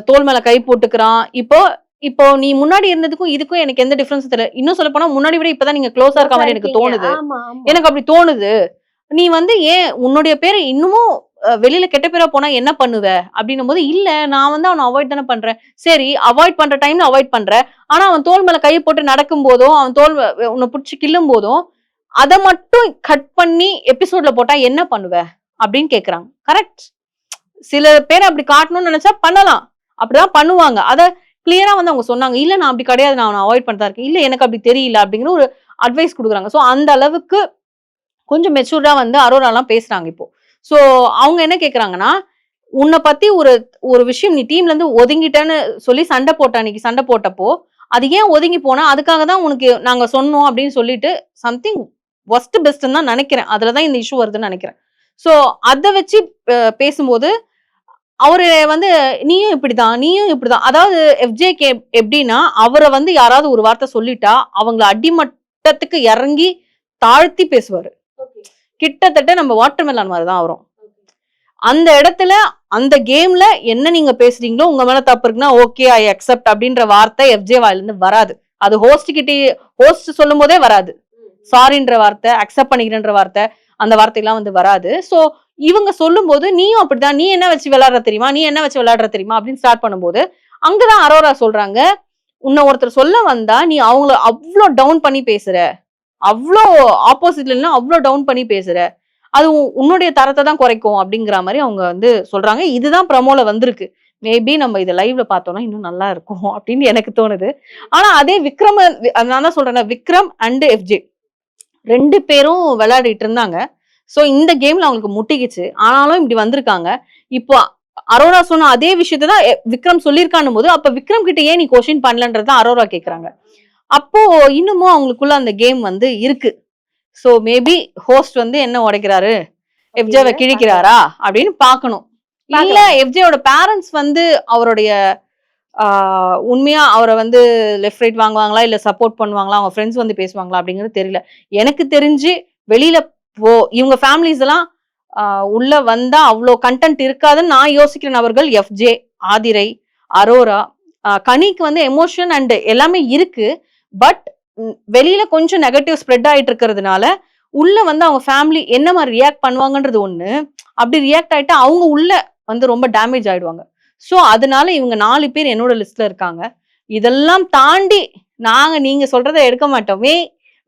தோல் மேல கை போட்டுக்கிறான், இப்போ இப்போ நீ முன்னாடி இருந்ததுக்கும் இதுக்கும் எனக்கு எந்த டிஃபரன்ஸ் தெரியல. இன்னும் சொல்ல போனா முன்னாடி விட இப்பதான் நீங்க க்ளோஸா இருக்க மாதிரி எனக்கு தோணுது. ஆமா ஆமா எனக்கு அப்படி தோணுது. நீ வந்து ஏன் உன்னுடைய பேரு இன்னமும் வெளியில கெட்ட பேரா போனா என்ன பண்ணுவ? அப்படின்னும்போது, இல்ல நான் வந்து அவன அவாய்ட் தானே பண்றேன். சரி அவாய்ட் பண்ற டைம்ல அவாய்ட் பண்ற. ஆனா அவன் தோள் மேல கைய போட்டு நடக்கும்போதும், அவன் தோள் உன்ன புடிச்சு கிள்ளும்போதும், அத மட்டும் கட் பண்ணி எபிசோட்ல போட்டா என்ன பண்ணுவ? அப்படின்னு கேக்குறாங்க. கரெக்ட். சில பேர் அப்படி காட்டணும்னு நினைச்சா பண்ணலாம். அப்படிதான் பண்ணுவாங்க. அத கிளியரா வந்து அவங்க சொன்னாங்க. இல்ல நான் அப்படி கிடையாது. நான் அவன அவாய்ட் பண்ணிட்டு தான் இருக்கேன். இல்ல எனக்கு அப்படி தெரியல அப்படிங்கிற ஒரு அட்வைஸ் குடுக்குறாங்க. சோ அந்த அளவுக்கு கொஞ்சம் மெச்சூர்டா வந்து அரோராலாம் பேசுறாங்க இப்போ. சோ அவங்க என்ன கேக்குறாங்கன்னா, உன்ன பத்தி ஒரு ஒரு விஷயம் நீ டீம்ல இருந்து ஒதுங்கிட்டேன்னு சொல்லி சண்டை போட்ட அன்னைக்கு சண்டை போட்டப்போ, அது ஏன் ஒதுங்கி போன? அதுக்காக தான் உனக்கு நாங்க சொன்னோம் அப்படின்னு சொல்லிட்டு சம்திங் வொர்ஸ்ட் பெஸ்ட்ன்னு தான் நெனைக்கிறேன். அதுல தான் இந்த இஷ்யூ வருதுன்னு நெனைக்கிறேன். சோ அத வச்சு பேசும்போது அவரு வந்து நீயும் இப்படிதான், நீயும் இப்படிதான். அதாவது எஃப்ஜேகே எப்படின்னா, அவர வந்து யாராவது ஒரு வார்த்தை சொல்லிட்டா, அவங்கள அடிமட்டத்துக்கு இறங்கி தாழ்த்தி பேசுவாரு. கிட்டத்தட்ட நம்ம வாட்டர் மெலன் மாதிரி தான் வரும். அந்த இடத்துல அந்த கேம்ல என்ன நீங்க பேசுறீங்களோ உங்க மேல தப்பு இருக்குன்னா ஓகே ஐ அக்செப்ட் அப்படின்ற வார்த்தை எஃப்ஜே வாயில இருந்து வராது. அது ஹோஸ்ட் சொல்லும் போதே வராது. சாரின்ற வார்த்தை, அக்செப்ட் பண்ணிக்கிறேன்ற வார்த்தை, அந்த வார்த்தையெல்லாம் வந்து வராது. சோ இவங்க சொல்லும்போது நீயும் அப்படிதான், நீ என்ன வச்சு விளையாடுற தெரியுமா, நீ என்ன வச்சு விளையாடுற தெரியுமா அப்படின்னு ஸ்டார்ட் பண்ணும்போது அங்கதான் அரோரா சொல்றாங்க, உன்னை ஒருத்தர் சொல்ல வந்தா நீ அவங்கள அவ்வளோ டவுன் பண்ணி பேசுற, அவ்வளோ ஆப்போசிட்ல அவ்வளோ டவுன் பண்ணி பேசுற, அது உன்னுடைய தரத்தை தான் குறைக்கும் அப்படிங்கிற மாதிரி அவங்க வந்து சொல்றாங்க. இதுதான் ப்ரமோல வந்திருக்கு. மேபி நம்ம இதை லைவ்ல பார்த்தோம்னா இன்னும் நல்லா இருக்கும் அப்படின்னு எனக்கு தோணுது. ஆனா அதே விக்ரம், நான் தான் சொல்றேன், விக்ரம் அண்ட் எஃப்ஜே 2 பேரும் விளையாடிட்டு இருந்தாங்க. சோ இந்த கேம்ல அவங்களுக்கு முட்டிக்கிச்சு. ஆனாலும் இப்படி வந்திருக்காங்க. இப்போ அரோரா சொன்ன அதே விஷயத்தை தான் விக்ரம் சொல்லியிருக்கான்னும் போது, அப்ப விக்ரம் கிட்ட ஏன் நீ கொஸ்டின் பண்ணலன்றத அரோரா கேக்குறாங்க. அப்போ இன்னமும் அவங்களுக்குள்ள அந்த கேம் வந்து இருக்கு. சோ மேபி ஹோஸ்ட் வந்து என்ன உடைக்கிறாரு, எஃப்ஜேவை கிழிக்கிறாரா அப்படின்னு பாக்கணும். இல்ல எஃப்ஜேவோட பேரண்ட்ஸ் வந்து அவருடைய உண்மையா அவரை வந்து லெஃப்ட் ரைட் வாங்குவாங்களா இல்ல சப்போர்ட் பண்ணுவாங்களா, அவங்க ஃப்ரெண்ட்ஸ் வந்து பேசுவாங்களா அப்படிங்கிறது தெரியல. எனக்கு தெரிஞ்சு வெளியில இவங்க ஃபேமிலிஸ் எல்லாம் உள்ள வந்தா அவ்வளோ கண்டென்ட் இருக்காதுன்னு நான் யோசிக்கிற நபர்கள் எஃப்ஜே, ஆதிரை, அரோரா. கனிக்கு வந்து எமோஷன் அண்ட் எல்லாமே இருக்கு. பட் வெளியில கொஞ்சம் நெகட்டிவ் ஸ்ப்ரெட் ஆயிட்டு இருக்கிறதுனால உள்ள வந்து அவங்க ஃபேமிலி என்ன மாதிரி ரியாக்ட் பண்ணுவாங்கன்றது ஒண்ணு. அப்படி ரியாக்ட் ஆயிட்டா அவங்க உள்ள வந்து ரொம்ப டேமேஜ் ஆயிடுவாங்க. சோ அதனால இவங்க 4 பேர் என்னோட லிஸ்ட்ல இருக்காங்க. இதெல்லாம் தாண்டி நாங்க நீங்க சொல்றதை எடுக்க மாட்டோமே,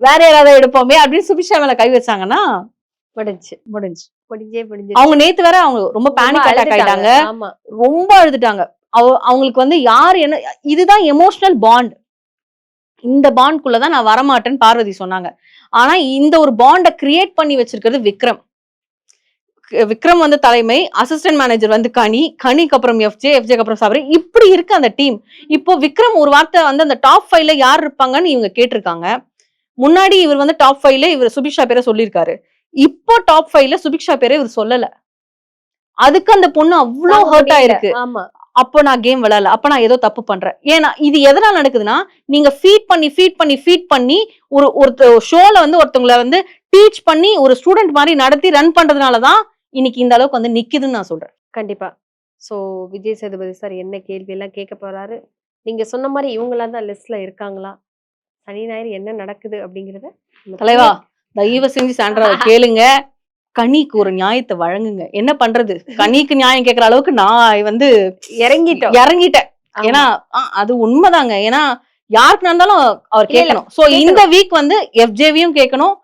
வேற யாராவது எடுப்போமே அப்படின்னு சுபிக்ஷா மேல கை வச்சாங்கன்னா முடிஞ்சு. அவங்க நேத்து வேற அவங்க ரொம்ப பேனிக் அட்டாக் ஆயிட்டாங்க. ரொம்ப அழுதுட்டாங்க. அவங்களுக்கு வந்து யார் என்ன, இதுதான் எமோஷனல் பாண்ட். இந்த பாண்ட்குள்ளதான் நான் வரமாட்டேன்னு பார்வதி சொன்னாங்க. ஆனா இந்த ஒரு பாண்ட கிரியேட் பண்ணி வச்சிருக்கிறது விக்ரம். விக்ரம் வந்து தலைமை, அசிஸ்டன்ட் மேனேஜர் வந்து கனிக்கு அப்புறம் எஃப்ஜேக்கு அப்புறம் சபரி. இப்படி இருக்கு அந்த டீம். இப்போ விக்ரம் ஒரு வார்த்தை வந்து அந்த டாப் 5ல யார் இருப்பாங்கன்னு இவங்க கேட்டிருக்காங்க. முன்னாடி இவர் வந்து டாப் 5ல இவர் சுபிக்ஷா பேரை சொல்லியிருக்காரு. இப்போ டாப் 5ல சுபிக்ஷா பேரை இவர் சொல்லல. அதுக்கு அந்த பொண்ணு அவ்வளவு ஹர்ட் ஆயிருக்கு. அப்போ நான் கேம் விளையாடல, அப்ப நான் ஏதோ தப்பு பண்றேன். ஏன்னா இது எதனால நடக்குதுன்னா, நீங்க ஃபீட் பண்ணி ஒரு ஷோல வந்து ஒருத்தவங்களை வந்து டீச் பண்ணி ஒரு ஸ்டூடெண்ட் மாதிரி நடத்தி ரன் பண்றதுனாலதான் இன்னைக்கு இந்த அளவுக்கு வந்து நிக்குதுன்னு நான் சொல்றேன். கண்டிப்பா. சோ விஜய் சேதுபதி சார் என்ன கேள்வி எல்லாம் கேட்க போறாரு, நீங்க சொன்ன மாதிரி இவங்களாம் தான் லிஸ்ட்ல இருக்காங்களா, சனி ஞாயிறு என்ன நடக்குது அப்படிங்கறத தலைவா தயவு செஞ்சு சாண்ட்ரா கேளுங்க. கனிக்கு ஒரு நியாயத்தை வழங்குங்க. என்ன பண்றது, கனிக்கு நியாயம் கேட்கற அளவுக்கு நான் வந்து இறங்கிட்டேன். ஏன்னா அது உண்மைதாங்க. ஏன்னா யாருக்கு நடந்தாலும் அவர் கேட்கணும். சோ இந்த வீக் வந்து எஃப்ஜேவியும் கேட்கணும்,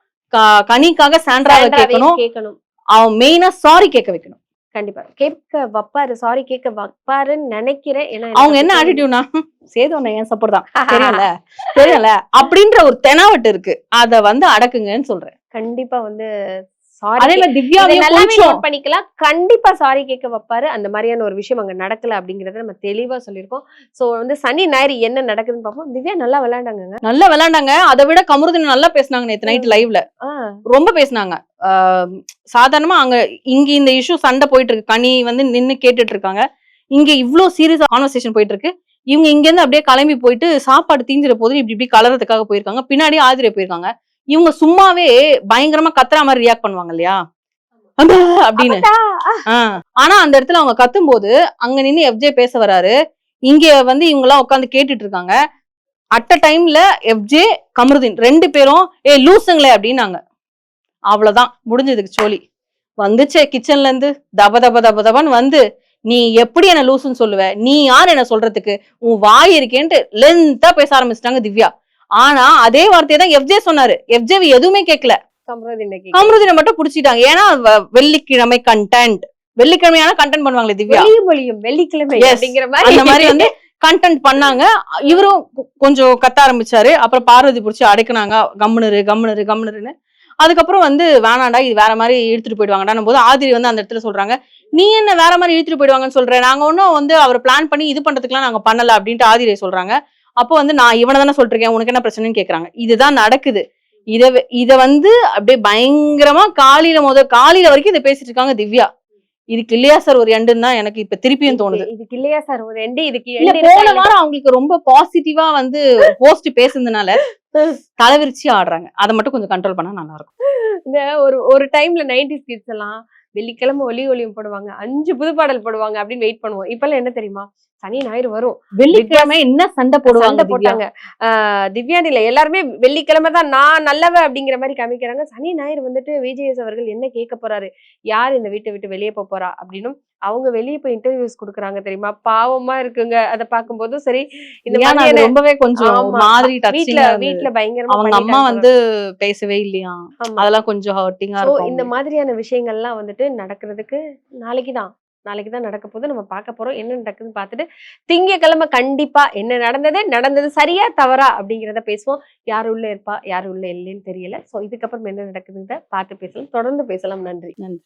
கனிக்காக சாண்ட்ராவை கேட்கணும், அவன் மெயினா சாரி கேட்க வைக்கணும். கண்டிப்பா கேட்க வைப்பாரு, சாரி கேட்க வைப்பாருன்னு நினைக்கிறேன். அவங்க என்ன ஆட்டிடியூட்னா சேது அண்ணன் ஏன் சப்போர்ட் தான் தெரியல அப்படின்ற ஒரு தெனாவட்டு இருக்கு. அத வந்து அடக்குங்கன்னு சொல்றேன். கண்டிப்பா வந்து பண்ணிக்கலாம். கண்டிப்பா சாரி கேட்க வைப்பாரு. அந்த மாதிரியான ஒரு விஷயம் அங்க நடக்கல அப்படிங்கறத நம்ம தெளிவா சொல்லிருக்கோம். சோ வந்து சனி ஞாயிறு என்ன நடக்குதுன்னு பாப்போம். திவ்யா நல்லா விளையாண்டாங்க. அதை விட கமருதீன் நல்லா பேசினாங்க நேத்து நைட் லைவ்ல. ரொம்ப பேசினாங்க. சாதாரணமா இங்க இந்த இஷ்யூ சண்டை போயிட்டு இருக்கு. கனி வந்து நின்னு கேட்டுட்டு இருக்காங்க. இங்க இவ்வளவு சீரியஸா கான்வர்சேஷன் போயிட்டு இருக்கு. இவங்க இங்க இருந்து அப்படியே கிளம்பி போயிட்டு சாப்பாடு தீஞ்சிட போது இப்படி கலறதுக்காக போயிருக்காங்க. பின்னாடி ஆதிரை போயிருக்காங்க. இவங்க சும்மாவே பயங்கரமா கத்துற மாதிரி ரியாக்ட் பண்ணுவாங்க இல்லையா அப்படின்னு. ஆனா அந்த இடத்துல அவங்க கத்தும் போது அங்க நின்னு எஃப்ஜே பேச வராரு. இங்க வந்து இவங்க எல்லாம் உட்காந்து கேட்டுட்டு இருக்காங்க. அட் அ டைம்ல எஃப்ஜே கமருதீன் 2 பேரும் லூசுங்களே அப்படின்னாங்க. அவ்வளவுதான் முடிஞ்சதுக்கு சோலி. வந்துச்சு கிச்சன்ல இருந்து தப தப தப தபன்னு வந்து, நீ எப்படி என்ன லூசுன்னு சொல்லுவ, நீ யார் என்ன சொல்றதுக்கு, உன் வாய் இருக்கேன்ட்டு லென்த்தா பேச ஆரம்பிச்சிட்டாங்க திவ்யா. ஆனா அதே வார்த்தையை தான் எஃப்ஜே சொன்னாரு. எஃப்ஜேவி எதுவுமே கேட்கல. கமருதீனை மட்டும் புடிச்சிட்டாங்க. ஏன்னா வெள்ளிக்கிழமை கண்டென்ட், வெள்ளிக்கிழமையான கண்டென்ட் பண்ணுவாங்களே திவ்யா, வெள்ளிக்கிழமை Yes. அப்படிங்கிற அந்த மாதிரி மாதிரி வந்து கண்டென்ட் பண்ணாங்க. இவரும் கொஞ்சம் கத்த ஆரம்பிச்சாரு. அப்புறம் பார்வதி புடிச்சு அடைக்குனாங்க, கம்முனரு கம்முனரு கம்முனருன்னு. அதுக்கப்புறம் வந்து வேணாண்டா இது வேற மாதிரி இழுத்துட்டு போயிடுவாங்கடான்னும் போது ஆதிரி வந்து அந்த இடத்துல சொல்றாங்க, நீ என்ன வேற மாதிரி இழுத்துட்டு போயிடுவாங்கன்னு சொல்ற, நாங்க ஒன்னும் வந்து அவர் பிளான் பண்ணி இது பண்றதுக்குலாம் நாங்க பண்ணல அப்படின்ட்டு ஆதிரி சொல்றாங்க. அப்போ வந்து நான் இவனை தானே சொல்லிட்டு இருக்கேன், உனக்கு என்ன பிரச்சனைன்னு கேக்குறாங்க. இதுதான் நடக்குது. இத வந்து அப்படியே பயங்கரமா காலையில வரைக்கும் இதை பேசிட்டு இருக்காங்க திவ்யா. இதுக்கு இல்லையா சார் ஒரு எண்டுன்னு தான் எனக்கு இப்ப திருப்பியும் தோணுது. இதுக்கு இல்லையா சார் ஒரு எண்டு, இதுக்கு இல்ல end போன இருக்கா வாரம் அவங்களுக்கு ரொம்ப பாசிட்டிவா வந்து ஹோஸ்ட் பேசுனதுனால தலைவிரிச்சு ஆடுறாங்க. அதை மட்டும் கொஞ்சம் கண்ட்ரோல் பண்ணா நல்லா இருக்கும். இந்த ஒரு டைம்ல 90s கிட்ஸ் எல்லாம் வெள்ளிக்கிழமை ஒலி ஒலியும் போடுவாங்க, 5 புது பாடல் போடுவாங்க அப்படின்னு வெயிட் பண்ணுவோம். இப்பெல்லாம் என்ன தெரியுமா, சனி ஞாயிறு வரும், வெள்ளிக்கிழமை என்ன சண்டை போடுவாங்க சண்டை திவ்யா. போட்டாங்க. திவ்யானில எல்லாருமே வெள்ளிக்கிழமை தான் நான் நல்லவ அப்படிங்கிற மாதிரி காமிக்கிறாங்க. சனி ஞாயிறு வந்துட்டு விஜேஎஸ் அவர்கள் என்ன கேட்க போறாரு, யார் இந்த வீட்டை விட்டு வெளியே போறா அப்படின்னும் அவங்க வெளியே போய் இன்டர்வியூஸ் கொடுக்குறாங்க தெரியுமா, பாவமா இருக்குங்க. அதை பார்க்கும்போதும் சரி, இந்த ஏன்னா அது மாதிரியான ரொம்பவே கொஞ்சம் ஒரு ஆமா, மாதிரி வீட்ல டச்சிங்கா இருந்தது. வீட்ல பயங்கரமா அவங்க அம்மா பண்ணிட்டாங்க. வந்து பேசவே இல்லையா, ஆமா. அதெல்லாம் கொஞ்சம் ஹர்ட்டிங்கா சோ இருக்கும் இந்த அவங்களுக்கு. மாதிரியான விஷயங்கள்லாம் வந்துட்டு நடக்கிறதுக்கு நாளைக்கு தான் நடக்க போகுது. நம்ம பார்க்க போறோம் என்ன நடக்குதுன்னு பார்த்துட்டு, திங்கட்கிழமை கண்டிப்பா என்ன நடந்தது சரியா தவறா அப்படிங்கிறத பேசுவோம். யார் உள்ள இருப்பா யார் உள்ள இல்லைன்னு தெரியல. சோ இதுக்கப்புறம் என்ன நடக்குதுன்னு பார்த்து பேசலாம், தொடர்ந்து பேசலாம். நன்றி. நன்றி.